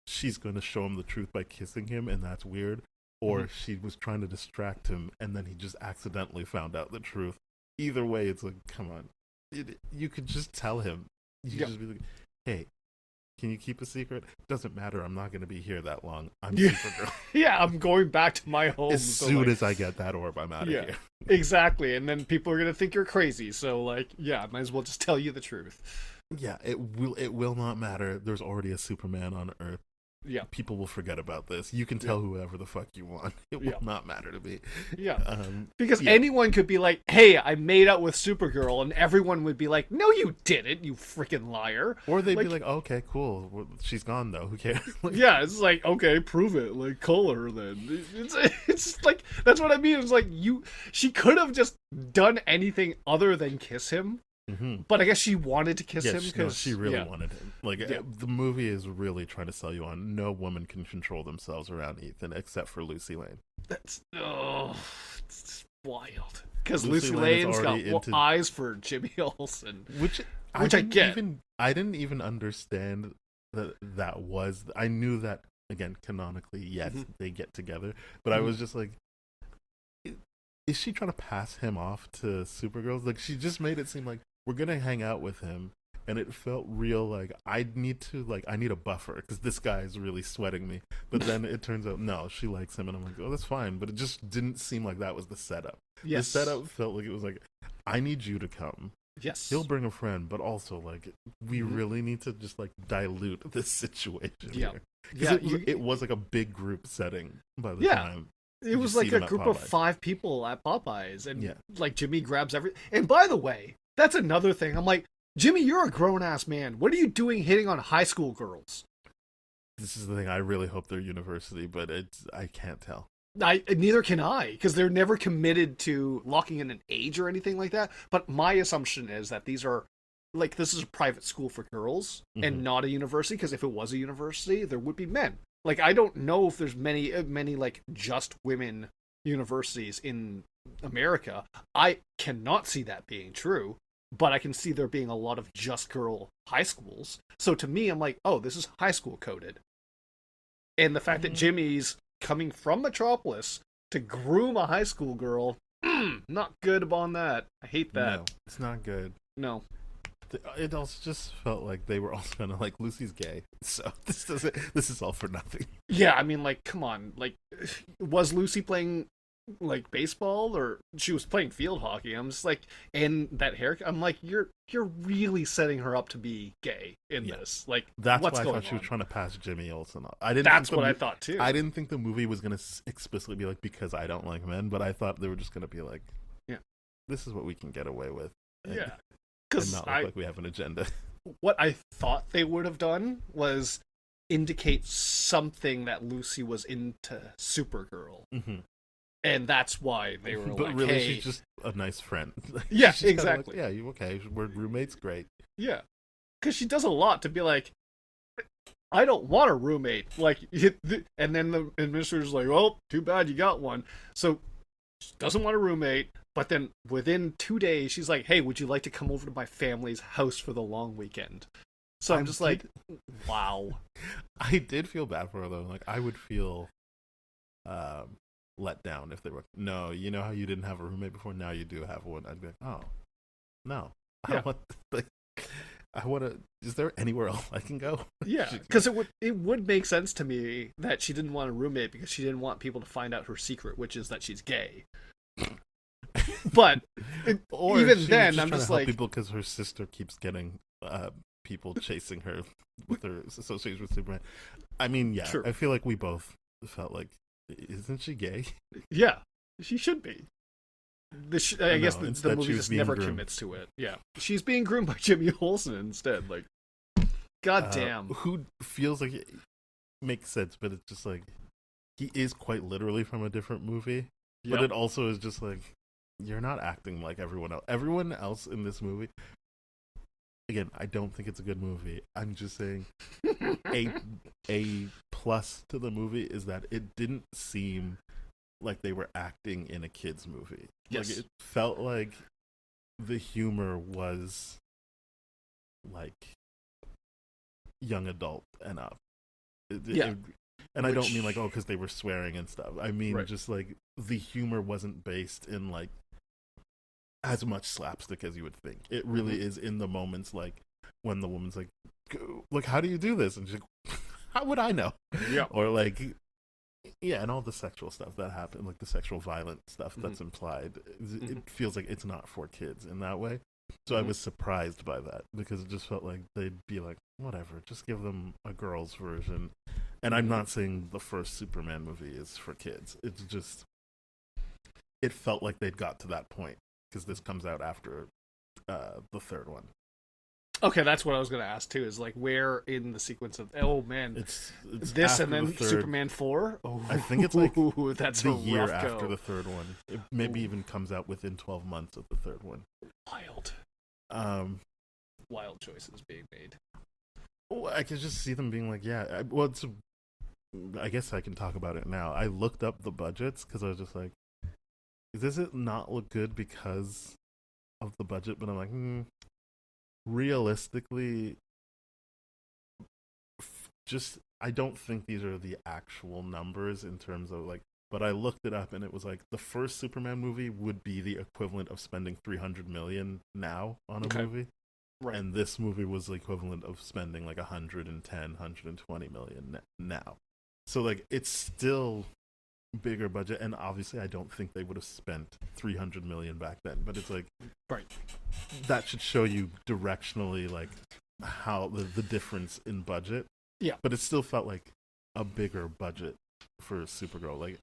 she's going to show him the truth by kissing him and that's weird, or she was trying to distract him and then he just accidentally found out the truth. Either way, it's like, come on, you could just tell him. You could just be like, hey, can you keep a secret? Doesn't matter. I'm not going to be here that long. I'm Supergirl. Yeah, I'm going back to my home. As soon as I get that orb, I'm out of here. Exactly. And then people are going to think you're crazy. So, like, yeah, I might as well just tell you the truth. Yeah, it will not matter. There's already a Superman on Earth. Yeah. People will forget about this. You can tell whoever the fuck you want. It will not matter to me. Yeah. Because anyone could be like, hey, I made out with Supergirl, and everyone would be like, no, you didn't, you freaking liar. Or they'd be like, oh, okay, cool. Well, she's gone, though. Who cares? Yeah, it's like, okay, prove it. Like, call her then. It's like, that's what I mean. It's like, she could have just done anything other than kiss him. Mm-hmm. But I guess she wanted to kiss him because she really wanted him. Like the movie is really trying to sell you on no woman can control themselves around Ethan except for Lucy Lane. It's wild because Lucy Lane's got eyes for Jimmy Olsen, which I get. I didn't even understand that was. I knew that again canonically, yes, they get together, but I was just like, is she trying to pass him off to Supergirl? Like she just made it seem like we're gonna hang out with him, and it felt real. Like I need a buffer because this guy is really sweating me. But then it turns out no, she likes him, and I'm like, oh, that's fine. But it just didn't seem like that was the setup. Yes. The setup felt like it was like, I need you to come. Yes, he'll bring a friend, but also like we really need to just like dilute this situation. Yeah, because it was like a big group setting by the time. It was like a group of 5 people at Popeyes, and like Jimmy grabs everything. And by the way, that's another thing. I'm like, Jimmy, you're a grown-ass man. What are you doing hitting on high school girls? This is the thing. I really hope they're university, but I can't tell. Neither can I, because they're never committed to locking in an age or anything like that. But my assumption is that this is a private school for girls and not a university, because if it was a university, there would be men. Like, I don't know if there's many like just women universities in America. I cannot see that being true, but I can see there being a lot of just girl high schools. So to me, I'm like, oh, this is high school coded. And the fact that Jimmy's coming from Metropolis to groom a high school girl, not good on that. I hate that. No, it's not good. No. It also just felt like they were also kind of like, Lucy's gay, so this is all for nothing. Yeah, I mean, like, come on, like, was Lucy playing like baseball, or she was playing field hockey? I'm just like, and that haircut, I'm like, you're really setting her up to be gay in this. Like, that's what's why I going thought she was trying to pass Jimmy Olsen off. That's what I thought too. I didn't think the movie was going to explicitly be like, because I don't like men, but I thought they were just going to be like, this is what we can get away with. Yeah. And not look like we have an agenda. What I thought they would have done was indicate something that Lucy was into Supergirl. And that's why they were but really, she's just a nice friend. Yeah, exactly. Like, yeah, you okay? We're roommates, great. Yeah. Because she does a lot to be like, I don't want a roommate. Like, and then the administrator's like, well, too bad you got one. So she doesn't want a roommate. But then within 2 days, she's like, hey, would you like to come over to my family's house for the long weekend? So I'm just like, wow. I did feel bad for her, though. Like, I would feel let down if they were, no, you know how you didn't have a roommate before? Now you do have one. I'd be like, oh, no. I I want to. Is there anywhere else I can go? Yeah, because it would make sense to me that she didn't want a roommate because she didn't want people to find out her secret, which is that she's gay. But Or even she was then, just I'm trying just to help like, people because her sister keeps getting people chasing her with her associations with Superman. I mean, yeah, True. I feel like we both felt like, isn't she gay? yeah, she should be. I guess know, the instead movie she was just being never groomed. commits to it. Yeah, she's being groomed by Jimmy Olsen instead. Like, god damn. Who feels like it makes sense, but it's just like he is quite literally from a different movie. But Yep. it also is just like you're not acting like everyone else. Everyone else in this movie. Again, I don't think it's a good movie. I'm just saying a plus to the movie is that it didn't seem like they were acting in a kids movie. Yes. Like it felt like the humor was like young adult and up. Yeah. And I don't mean like, oh, because they were swearing and stuff. I mean Right. just like the humor wasn't based in like as much slapstick as you would think. It really is in the moments like when the woman's like, how do you do this? And she's like, how would I know? Yeah. Or like, yeah, and all the sexual stuff that happened, like the sexual violent stuff that's implied. It feels like it's not for kids in that way. So I was surprised by that because it just felt like they'd be like, whatever, just give them a girl's version. And I'm not saying the first Superman movie is for kids. It's just, it felt like they'd got to that point because this comes out after the third one. Okay, that's what I was going to ask too. Is like where in the sequence of It's this after and then the third. Superman 4? Oh, I think it's like that's the a year rough after go. the third one. It maybe even comes out within 12 months of the third one. Wild choices being made. I could just see them being like, yeah. I guess I can talk about it now. I looked up the budgets because I was just like, does it not look good because of the budget? But I'm like, realistically, I don't think these are the actual numbers in terms of like, but I looked it up and it was like the first Superman movie would be the equivalent of spending $300 million now on a movie. Right. And this movie was the equivalent of spending like 120 million now. So like it's still bigger budget, and obviously I don't think they would have spent 300 million back then, but it's like Right. that should show you directionally like how the difference in budget. Yeah. But it still felt like a bigger budget for Supergirl, like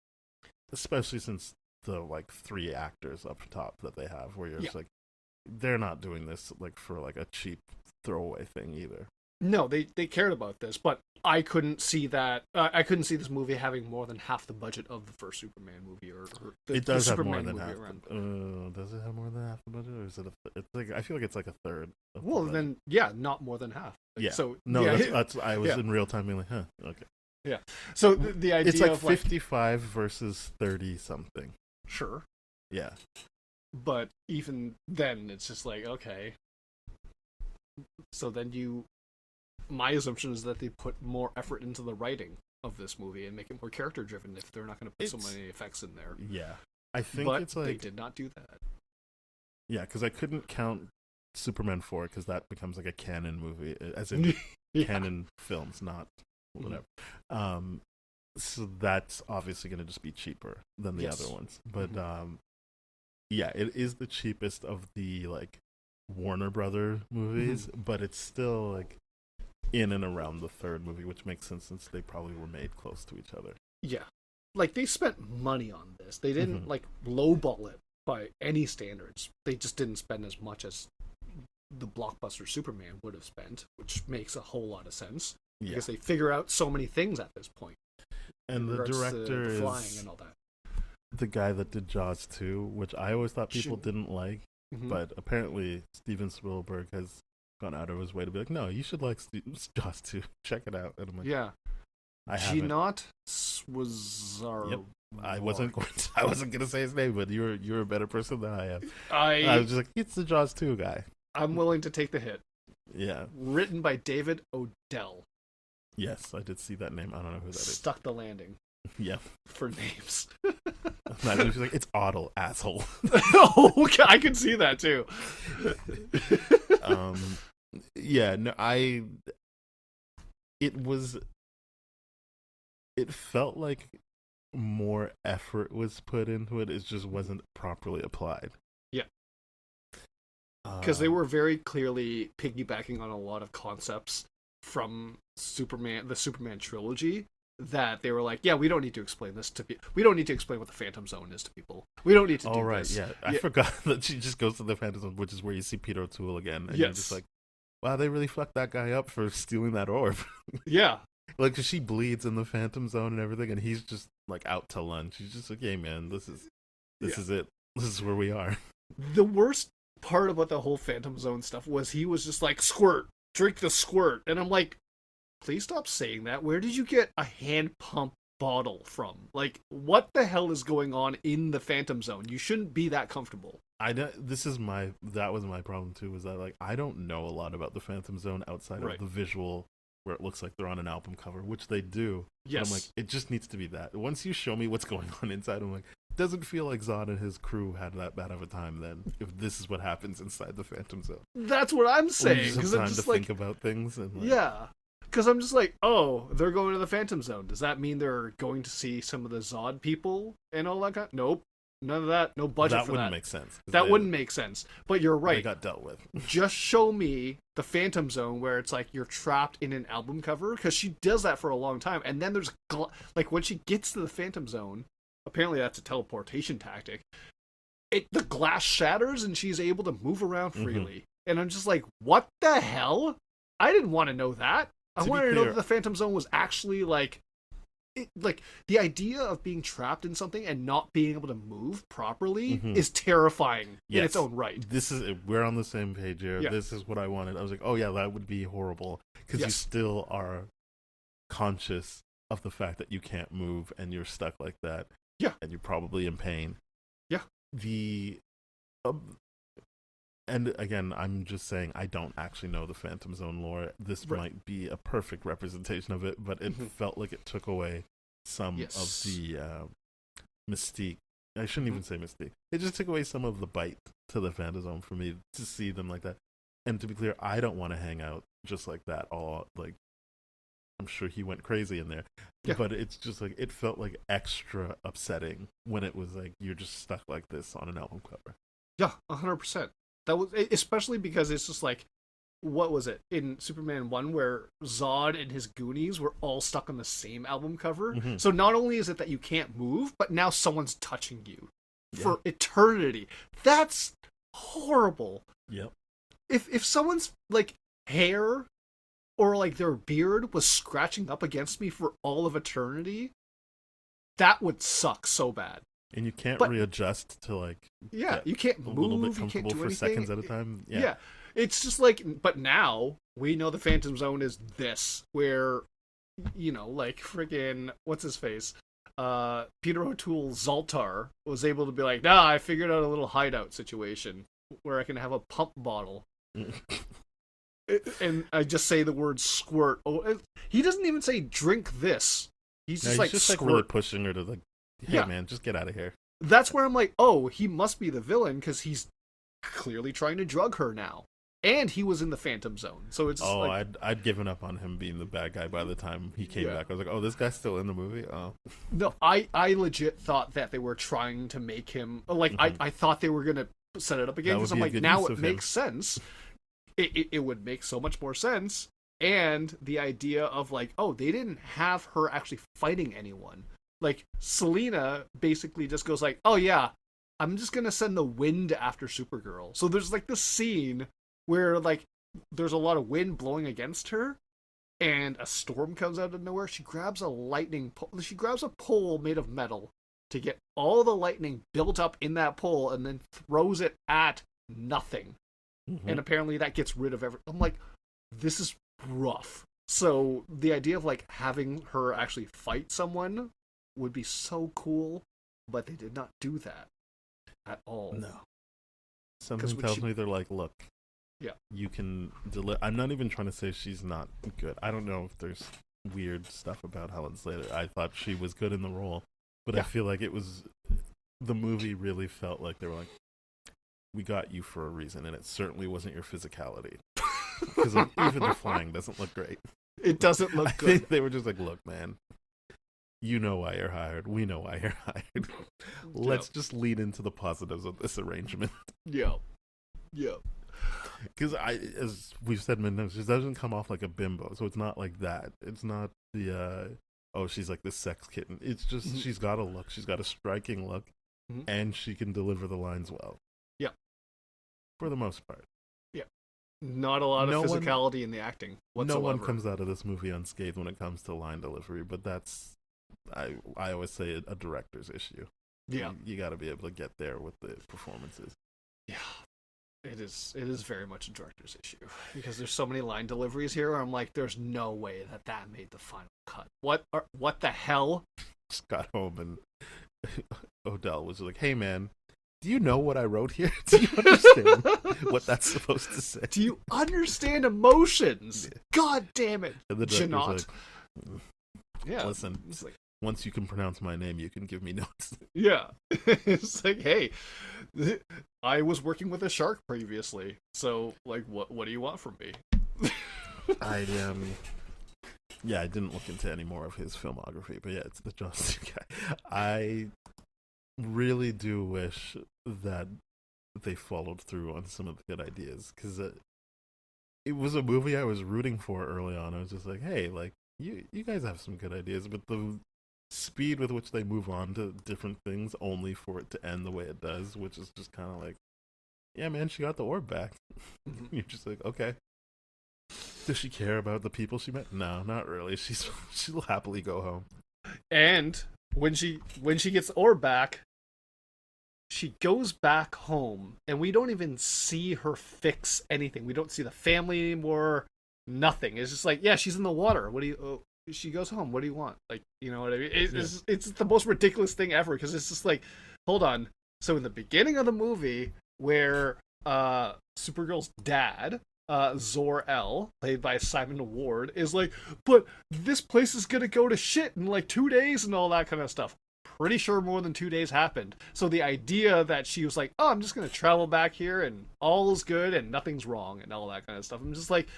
especially since the like 3 actors up top that they have, where you're just like, they're not doing this like for like a cheap throwaway thing either. No, they cared about this, but I couldn't see that. I couldn't see this movie having more than half the budget of the first Superman movie, or It does the have Superman more than movie half. around. Does it have more than half the budget, or is it? It's like I feel like it's like a third. Of the Well, budget. then, yeah, not more than half. Yeah. So No, yeah, that's I was in real time being like, huh, okay. yeah. So the idea It's like of 55 versus 30 something. sure, Yeah. but even then, it's just like, okay. So then my assumption is that they put more effort into the writing of this movie and make it more character driven if they're not going to put so many effects in there. Yeah. I think But it's like they did not do that. yeah, because I couldn't count Superman 4 because that becomes like a canon movie, as in Yeah. canon films, not whatever. So that's obviously going to just be cheaper than the other ones. But yeah, it is the cheapest of the like Warner Brother movies, but it's still like in and around the third movie, which makes sense since they probably were made close to each other. Yeah. Like, they spent money on this. They didn't, like, lowball it by any standards. They just didn't spend as much as the blockbuster Superman would have spent, which makes a whole lot of sense. Yeah. Because they figure out so many things at this point. And the director the flying is and all that. the guy that did Jaws 2, which I always thought people didn't like, but apparently Steven Spielberg has gone out of his way to be like, no, you should like Jaws 2. Check it out. And I'm like, Yeah. I haven't. Ginot was our... Yep. I wasn't going to say his name, but you're a better person than I am. I was just like, it's the Jaws 2 guy. I'm willing to take the hit. Yeah. Written by David Odell. Yes, I did see that name. I don't know who that is. Stuck the landing. Yeah. For names. Imagine if she's like, it's Otto, asshole. Oh, okay, I can see that too. Yeah, no, it was, it felt like more effort was put into it. It just wasn't properly applied. Yeah. Because they were very clearly piggybacking on a lot of concepts from the Superman trilogy, that they were like, yeah, we don't need to explain this to people. We don't need to explain what the Phantom Zone is to people. We don't need to do this. Yeah. I forgot that she just goes to the Phantom Zone, which is where you see Peter O'Toole again. And you're just like, wow, they really fucked that guy up for stealing that orb. Yeah. Like, 'cause she bleeds in the Phantom Zone and everything, and he's just, like, out to lunch. He's just like, hey, man, this is it. This is where we are. The worst part about the whole Phantom Zone stuff was he was just like, squirt, drink the squirt. And I'm like, please stop saying that. Where did you get a hand pump bottle from? Like, what the hell is going on in the Phantom Zone? You shouldn't be that comfortable. That was my problem too, was that, like, I don't know a lot about the Phantom Zone outside of the visual where it looks like they're on an album cover, which they do. Yes. But I'm like, it just needs to be that. Once you show me what's going on inside, I'm like, it doesn't feel like Zod and his crew had that bad of a time then, if this is what happens inside the Phantom Zone. That's what I'm saying. Because I'm just think about things. And yeah. Because I'm just like, oh, they're going to the Phantom Zone. Does that mean they're going to see some of the Zod people and all that kind? Nope. None of that. No budget for that. That wouldn't make sense. That wouldn't make sense. But you're right. They got dealt with. Just show me the Phantom Zone where it's like you're trapped in an album cover, because she does that for a long time. And then there's, like, when she gets to the Phantom Zone, apparently that's a teleportation tactic, the glass shatters and she's able to move around freely. And I'm just like, what the hell? I didn't want to know that. I wanted to know that the Phantom Zone was actually like the idea of being trapped in something and not being able to move properly is terrifying in its own right. We're on the same page here. Yeah. This is what I wanted. I was like, oh yeah, that would be horrible, because you still are conscious of the fact that you can't move and you're stuck like that. Yeah, and you're probably in pain. Yeah. And again, I'm just saying, I don't actually know the Phantom Zone lore. This might be a perfect representation of it, but it felt like it took away some of the mystique. I shouldn't even say mystique. It just took away some of the bite to the Phantom Zone for me to see them like that. And to be clear, I don't want to hang out just like that. I'm sure he went crazy in there. Yeah. But it's just like, it felt like extra upsetting when it was like, you're just stuck like this on an album cover. Yeah, 100%. That was especially because it's just like, what was it in Superman 1 where Zod and his Goonies were all stuck on the same album cover? So not only is it that you can't move, but now someone's touching you for eternity. That's horrible. Yep. If someone's like hair or like their beard was scratching up against me for all of eternity, that would suck so bad. And you can't readjust to like you can't move, a little bit you can't do for anything. Seconds at a time. Yeah, it's just like, but now we know the Phantom Zone is this, where, you know, like friggin' what's his face, Peter O'Toole Zoltar was able to be like, nah, I figured out a little hideout situation where I can have a pump bottle. And I just say the word squirt. Oh, he doesn't even say drink this. He's just like really pushing her to like, hey man, just get out of here. That's where I'm like, oh, he must be the villain because he's clearly trying to drug her now, and he was in the Phantom Zone. So it's I'd given up on him being the bad guy by the time he came back. I was like, oh, this guy's still in the movie. Oh no, I legit thought that they were trying to make him like I thought they were gonna set it up again, because I'm like, now it makes sense. It would make so much more sense. And the idea of like, oh, they didn't have her actually fighting anyone. Like, Selena basically just goes like, oh yeah, I'm just gonna send the wind after Supergirl. So there's like this scene where like there's a lot of wind blowing against her, and a storm comes out of nowhere. She grabs she grabs a pole made of metal to get all the lightning built up in that pole, and then throws it at nothing. And apparently that gets rid of everything. I'm like, this is rough. So the idea of like having her actually fight someone would be so cool, but they did not do that at all. No. Something tells me they're like, look, you can deliver. I'm not even trying to say she's not good. I don't know if there's weird stuff about Helen Slater. I thought she was good in the role, but I feel like the movie really felt like they were like, we got you for a reason, and it certainly wasn't your physicality. because even the flying doesn't look great. It doesn't I look good. think they were just like, look, man, you know why you're hired. We know why you're hired. Let's just lean into the positives of this arrangement. Yeah. Because as we've said many times, she doesn't come off like a bimbo, so it's not like that. It's not the oh, she's like this sex kitten. It's just she's got a look. She's got a striking look, and she can deliver the lines well. Yeah, for the most part. Yeah, not a lot of physicality in the acting whatsoever. No one comes out of this movie unscathed when it comes to line delivery, but that's I always say a director's issue. Yeah, you got to be able to get there with the performances. Yeah. It is very much a director's issue because there's so many line deliveries here where I'm like, there's no way that made the final cut. What the hell? Just got home and Odell was like, hey man, do you know what I wrote here? Do you understand what that's supposed to say? Do you understand emotions? Yeah. God damn it. And the director's like, yeah. Listen, like, once you can pronounce my name, you can give me notes. Yeah. It's like, hey, I was working with a shark previously, so like, what do you want from me? I didn't look into any more of his filmography, but yeah, it's the Johnson guy. I really do wish that they followed through on some of the good ideas, because it was a movie I was rooting for early on. I was just like, hey, like you guys have some good ideas, but the speed with which they move on to different things only for it to end the way it does, which is just kind of like, yeah man, she got the orb back. You're just like, okay, does she care about the people she met? No, not really. She'll happily go home. And when she gets the orb back, she goes back home and we don't even see her fix anything. We don't see the family anymore. Nothing. It's just like, yeah, she's in the water. What do you she goes home. What do you want? Like, you know what I mean? It's the most ridiculous thing ever, because it's just like, hold on. So in the beginning of the movie, where Supergirl's dad, Zor-El, played by Simon Ward, is like, but this place is gonna go to shit in like 2 days and all that kind of stuff. Pretty sure more than 2 days happened. So the idea that she was like, oh, I'm just gonna travel back here and all is good and nothing's wrong and all that kind of stuff. I'm just like,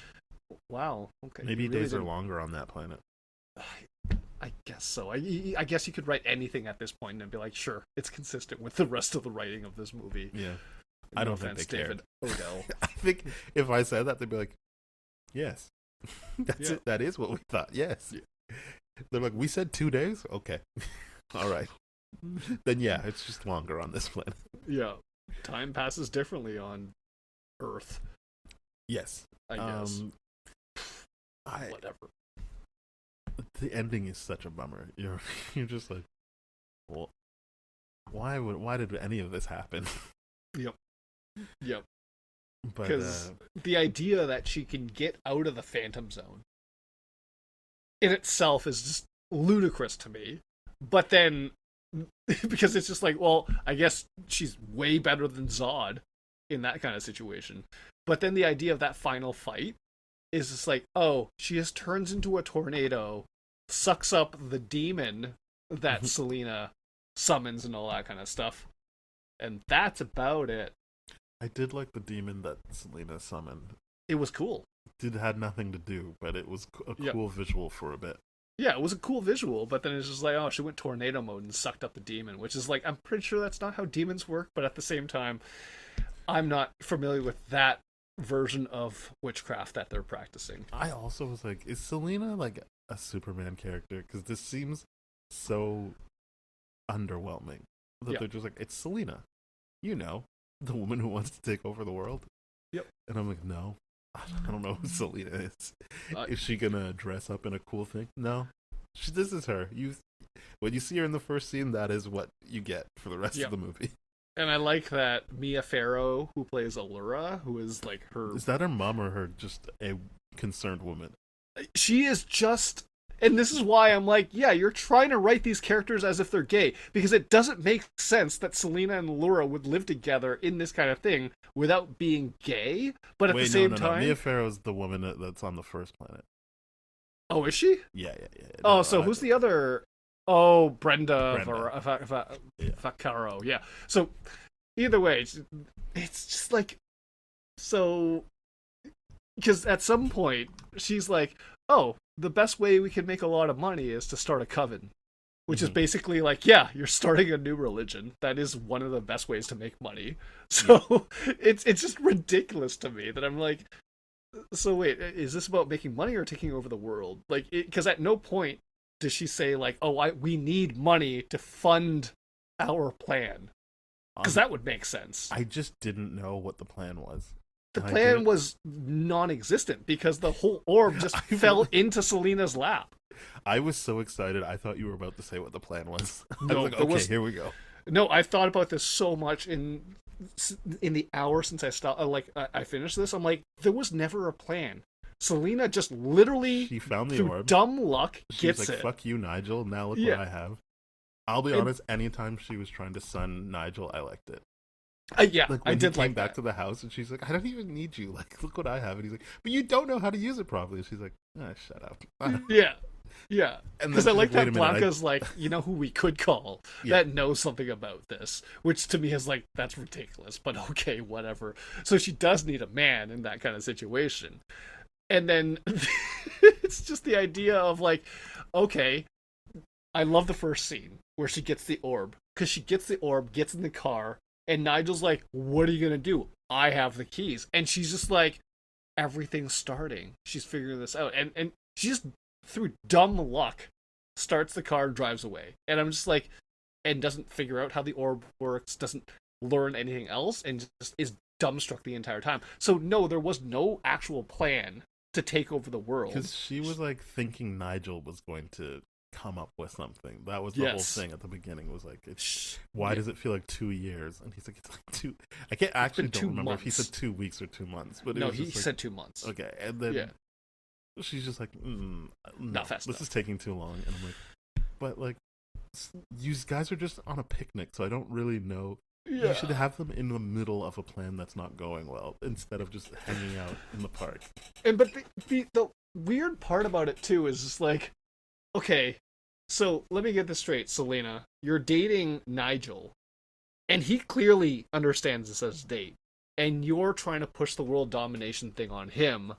wow, okay. Maybe days are longer on that planet. I guess so. I guess you could write anything at this point and be like, sure, it's consistent with the rest of the writing of this movie. Yeah. I don't think they David Odell. I think if I said that, they'd be like, yes. That's it. That is what we thought. Yes. Yeah. They're like, we said 2 days? Okay. All right. Then yeah, it's just longer on this planet. Yeah. Time passes differently on Earth. Yes. I guess. Whatever. The ending is such a bummer. You're just like, well, why did any of this happen? Yep. Because the idea that she can get out of the Phantom Zone in itself is just ludicrous to me. But then, because it's just like, well, I guess she's way better than Zod in that kind of situation. But then the idea of that final fight is just like, oh, she just turns into a tornado, sucks up the demon that Selina summons and all that kind of stuff. And that's about it. I did like the demon that Selina summoned. It was cool. It had nothing to do, but it was a cool visual for a bit. Yeah, it was a cool visual, but then it's just like, oh, she went tornado mode and sucked up the demon, which is like, I'm pretty sure that's not how demons work, but at the same time, I'm not familiar with that version of witchcraft that they're practicing. I also was like, is Selina like a Superman character? Because this seems so underwhelming that they're just like, it's Selina, you know, the woman who wants to take over the world. Yep. And I'm like, no, I don't know who Selina is. Is she gonna dress up in a cool thing? No, this is her. When you see her in the first scene, that is what you get for the rest of the movie. And I like that Mia Farrow, who plays Allura, who is like her... Is that her mom or her just a concerned woman? She is just... And this is why I'm like, yeah, you're trying to write these characters as if they're gay, because it doesn't make sense that Selina and Allura would live together in this kind of thing without being gay, but at the same time... Mia Farrow's the woman that's on the first planet. Oh, is she? Yeah. Oh, so who's the other... Oh, Brenda. Vaccaro, yeah. So, either way, it's just like... So, because at some point she's like, "Oh, the best way we can make a lot of money is to start a coven," which is basically like, yeah, you're starting a new religion. That is one of the best ways to make money. So it's just ridiculous to me that I'm like, so wait, is this about making money or taking over the world? Like, because at no point does she say like, oh, we need money to fund our plan, because that would make sense. I just didn't know what the plan was. The plan was non-existent because the whole orb just fell into Selena's lap. I was so excited. I thought you were about to say what the plan was. No, I was like, okay, here we go. No, I've thought about this so much in the hour since I stopped. I finished this. I'm like, there was never a plan. Selena just literally, she found the through orb. dumb luck, She's gets like, it. Fuck you, Nigel. Now look what I have. I'll be honest. Anytime she was trying to sun Nigel, I liked it. Yeah, like when I did he came like back that. to the house, and she's like, "I don't even need you. Like, look what I have." And he's like, "But you don't know how to use it properly." And she's like, "Shut up." Yeah. And because I like "Wait that a minute, Blanca's like, you know who we could call that knows something about this, which to me is like, that's ridiculous, but okay, whatever. So she does need a man in that kind of situation. And then it's just the idea of like, okay, I love the first scene where she gets the orb, because she gets the orb, gets in the car, and Nigel's like, what are you gonna do? I have the keys. And she's just like, everything's starting. She's figuring this out. And she just, through dumb luck, starts the car and drives away. And I'm just like, and doesn't figure out how the orb works, doesn't learn anything else, and just is dumbstruck the entire time. So no, there was no actual plan to take over the world. Because she was like thinking Nigel was going to come up with something. That was the whole thing at the beginning. Was like, why does it feel like 2 years? And he's like, it's like two. I can't actually don't remember if he said 2 weeks or 2 months. But no, he said 2 months. Okay, and then she's just like, no, this is taking too long. And I'm like, but like, you guys are just on a picnic, so I don't really know. You should have them in the middle of a plan that's not going well, instead of just hanging out in the park. And but the weird part about it too is just like, okay, so let me get this straight, Selena. You're dating Nigel, and he clearly understands this as a date, and you're trying to push the world domination thing on him.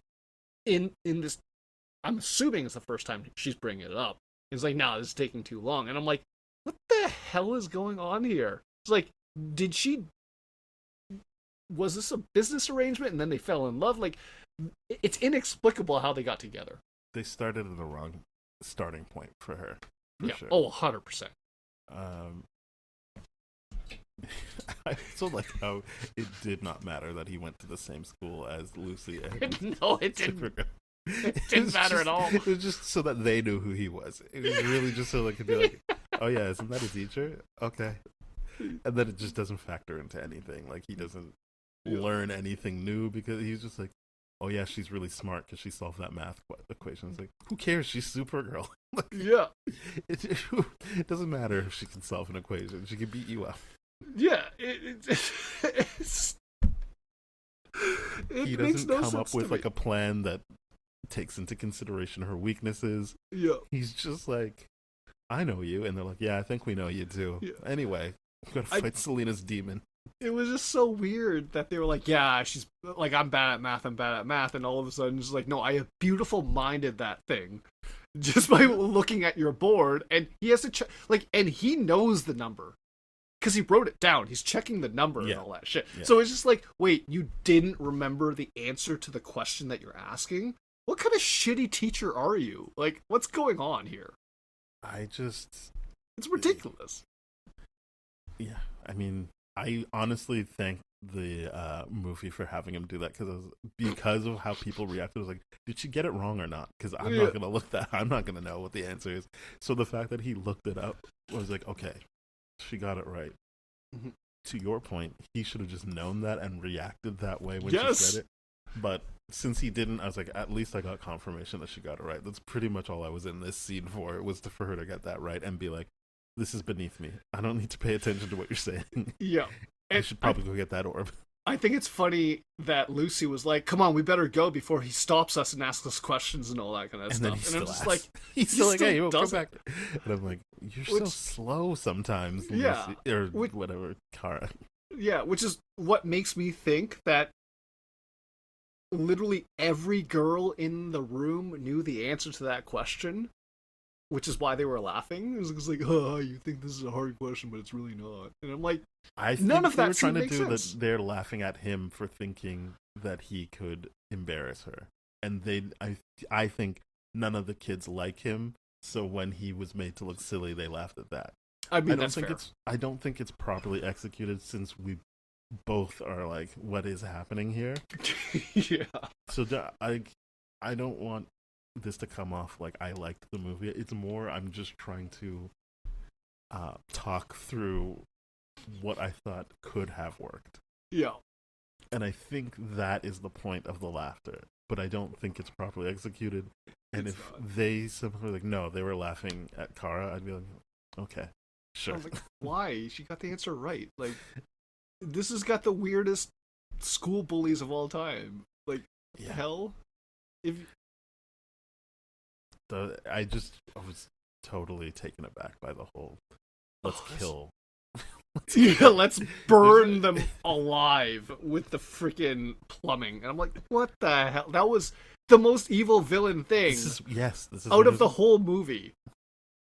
In this, I'm assuming it's the first time she's bringing it up. It's like, nah, this is taking too long, and I'm like, what the hell is going on here? It's like, was this a business arrangement and then they fell in love? Like, it's inexplicable how they got together. They started at the wrong starting point for her. For sure. Oh, 100%. I also like how it did not matter that he went to the same school as Lucy and no, it didn't. Supergirl. It didn't matter at all. It was just so that they knew who he was. It was really just so they could be like, oh yeah, isn't that a teacher? Okay. And then it just doesn't factor into anything. Like, he doesn't learn anything new, because he's just like, oh yeah, she's really smart because she solved that math equation. It's like, who cares? She's Supergirl. Like, it doesn't matter if she can solve an equation. She can beat you up. Yeah, he doesn't come up with like a plan that takes into consideration her weaknesses. Yeah, he's just like, I know you, and they're like, yeah, I think we know you too. Yeah. Anyway, I'm gonna fight Selena's demon. It was just so weird that they were like, yeah, she's like, I'm bad at math, and all of a sudden it's like, no, I have beautiful minded that thing just by looking at your board, and he has to and he knows the number because he wrote it down. He's checking the number and all that shit. Yeah. So it's just like, wait, you didn't remember the answer to the question that you're asking? What kind of shitty teacher are you? Like, what's going on here? It's ridiculous. Yeah, I mean, I honestly thank the movie for having him do that, because of how people reacted. I was like, did she get it wrong or not? Because I'm not gonna know what the answer is. So the fact that he looked it up was like, okay, she got it right. Mm-hmm. To your point, he should have just known that and reacted that way when she said it. But since he didn't, I was like, at least I got confirmation that she got it right. That's pretty much all I was in this scene for. It was for her to get that right and be like, this is beneath me. I don't need to pay attention to what you're saying. Yeah. I should probably go get that orb. I think it's funny that Lucy was like, come on, we better go before he stops us and asks us questions and all that kind of stuff. And I'm just like, he's still like, hey, come back. And I'm like, you're so slow sometimes, Lucy, or whatever, Kara. Yeah, which is what makes me think that literally every girl in the room knew the answer to that question, which is why they were laughing. It was like, oh, you think this is a hard question, but it's really not. And I'm like, I think none of they that were trying to makes do sense. that. They're laughing at him for thinking that he could embarrass her, and I think none of the kids like him. So when he was made to look silly, they laughed at that. I mean, I don't think it's properly executed since we both are like, what is happening here? Yeah. So I don't want this to come off like I liked the movie. It's more I'm just trying to talk through what I thought could have worked. Yeah. And I think that is the point of the laughter. But I don't think it's properly executed. And if they somehow like, no, they were laughing at Kara, I'd be like, okay, sure. I was like, why? She got the answer right. Like, this has got the weirdest school bullies of all time. Like, Yeah. hell? If I was totally taken aback by the whole let's kill. Yeah, let's burn them alive with the freaking plumbing. And I'm like, what the hell? That was the most evil villain thing This is out of the whole movie.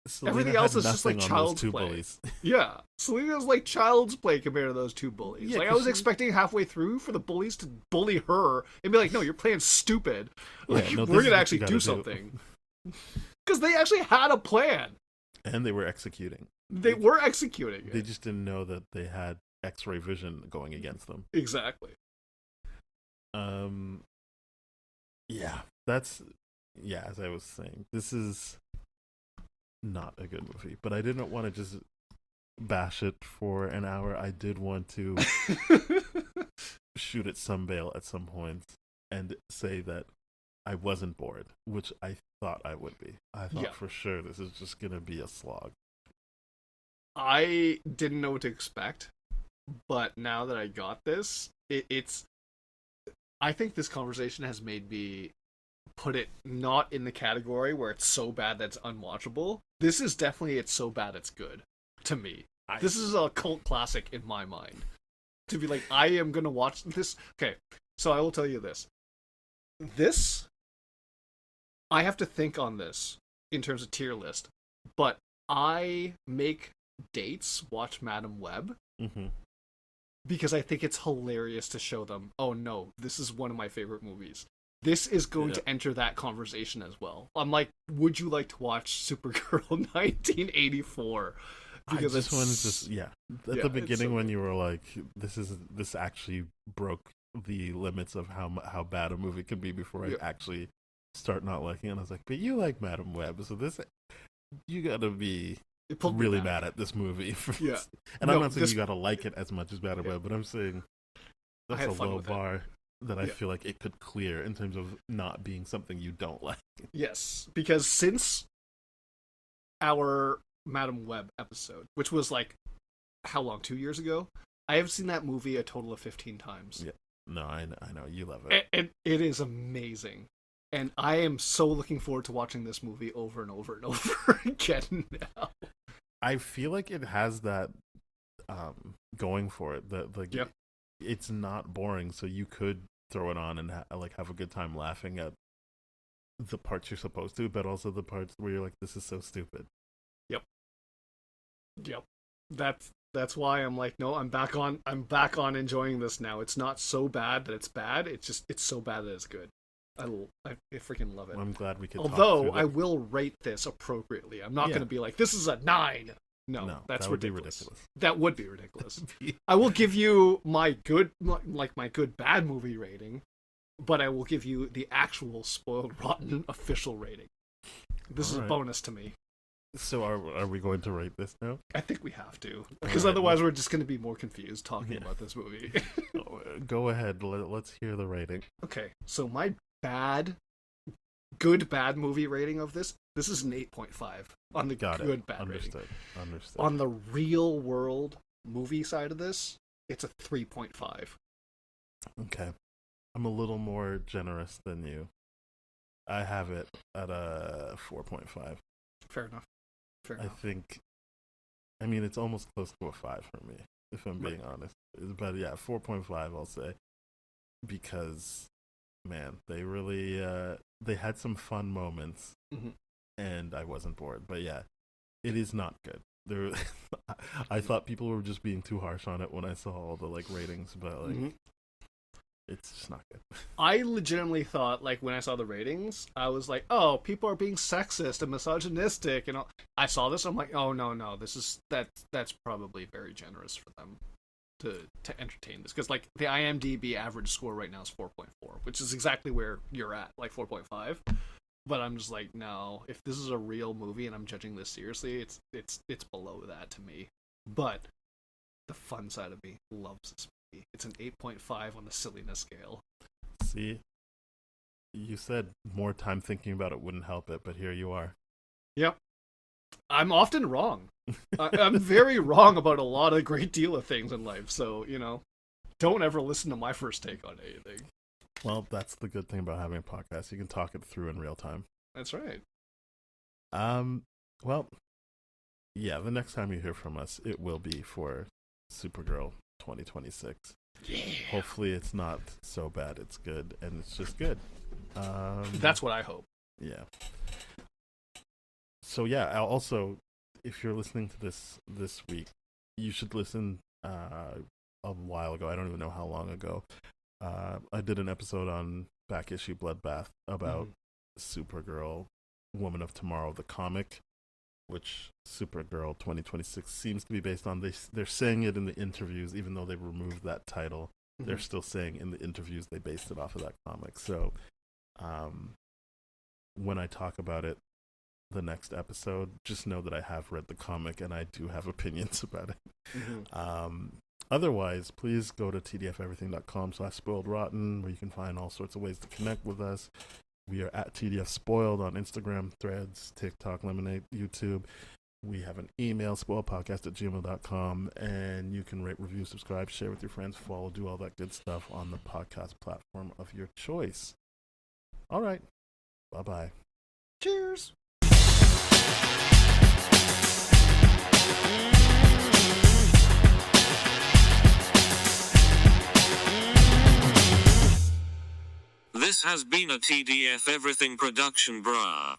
Selena Everything had else is just like nothing on those child's two play. bullies. Yeah, Selena's like child's play compared to those two bullies. Yeah, like I 'cause was expecting halfway through for the bullies to bully her and be like, "No, you're playing stupid. Like Yeah, no, this we're is gonna what actually you do gotta do." something." Because they actually had a plan. And they were executing. They were executing it. They just didn't know that they had X-ray vision going against them. Exactly. Yeah, as I was saying, this is not a good movie, but I didn't want to just bash it for an hour. I did want to shoot at some bail at some point and say that I wasn't bored, which I thought I would be. I thought for sure this is just going to be a slog. I didn't know what to expect, but now that I got this, it's. I think this conversation has made me put it not in the category where it's so bad that it's unwatchable. This is definitely it's so bad it's good to me. This is a cult classic in my mind. To be like, I am gonna watch this. Okay, so I will tell you this. This, I have to think on this in terms of tier list, but I make dates watch Madam Web because I think it's hilarious to show them, oh no, this is one of my favorite movies. This is going to enter that conversation as well. I'm like, would you like to watch Supergirl 1984? Because I just wanted to, at the beginning when you were like, this actually broke the limits of how bad a movie can be before I actually start not liking it. I was like, but you like Madam Web, so this, you gotta be really mad at this movie. And I'm not saying you gotta like it as much as Madam Web, but I'm saying that's a low bar that I feel like it could clear in terms of not being something you don't like. Yes, because since our Madam Web episode, which was like, how long, 2 years ago? I have seen that movie a total of 15 times. Yeah. No, I know. You love it. And it is amazing. And I am so looking forward to watching this movie over and over and over again now. I feel like it has that going for it. That like it's not boring, so you could throw it on and have a good time laughing at the parts you're supposed to, but also the parts where you're like, this is so stupid. Yep. That's why I'm like, no, I'm back on enjoying this now. It's not so bad that it's bad. It's so bad that it's good. I freaking love it. I'm glad we could. Although I will rate this appropriately. I'm not going to be like, this is a 9. No, that's ridiculous. That would be ridiculous. I will give you my good bad movie rating, but I will give you the actual Spoiled Rotten official rating. This is a bonus to me. So are we going to rate this now? I think we have to, because otherwise we're just going to be more confused talking about this movie. Go ahead. Let's hear the rating. Okay, so my good bad movie rating of this is an 8.5 on the bad rating. Understood. On the real world movie side of this, it's a 3.5. Okay. I'm a little more generous than you. I have it at a 4.5. Fair enough. I think, I mean, it's almost close to a 5 for me, if I'm being honest. But yeah, 4.5 I'll say, because man, they really they had some fun moments, Mm-hmm. and I wasn't bored. But yeah, it is not good. There, I thought people were just being too harsh on it when I saw all the like ratings, but like, Mm-hmm. it's just not good. I legitimately thought, like, when I saw the ratings, I was like, oh, people are being sexist and misogynistic, and all. I saw this, I'm like, oh, no, that's probably very generous for them to entertain this, because, like, the IMDb average score right now is 4.4, which is exactly where you're at, like 4.5. But I'm just like, no, if this is a real movie and I'm judging this seriously, it's below that to me. But the fun side of me loves this movie. It's an 8.5 on the silliness scale. See, you said more time thinking about it wouldn't help it, but here you are. Yep. I'm often wrong. I'm very wrong about a lot of great deal of things in life, so, don't ever listen to my first take on anything. Well, that's the good thing about having a podcast. You can talk it through in real time. That's right. Well, yeah, the next time you hear from us, it will be for Supergirl 2026. Yeah. Hopefully it's not so bad it's good, and it's just good. That's what I hope. Yeah. So yeah, I'll also, if you're listening to this week, you should listen a while ago. I don't even know how long ago. I did an episode on Back Issue Bloodbath about Supergirl, Woman of Tomorrow, the comic, which Supergirl 2026 seems to be based on. They're saying it in the interviews, even though they removed that title. Mm-hmm. They're still saying in the interviews they based it off of that comic. So when I talk about it the next episode, just know that I have read the comic and I do have opinions about it. Mm-hmm. Otherwise, please go to tdfeverything.com/spoiledrotten, where you can find all sorts of ways to connect with us. We are at TDF Spoiled on Instagram, Threads, TikTok, Lemonade, YouTube. We have an email, spoiledpodcast@gmail.com, and you can rate, review, subscribe, share with your friends, follow, do all that good stuff on the podcast platform of your choice. All right. Bye-bye. Cheers. This has been a TDF Everything production, brah.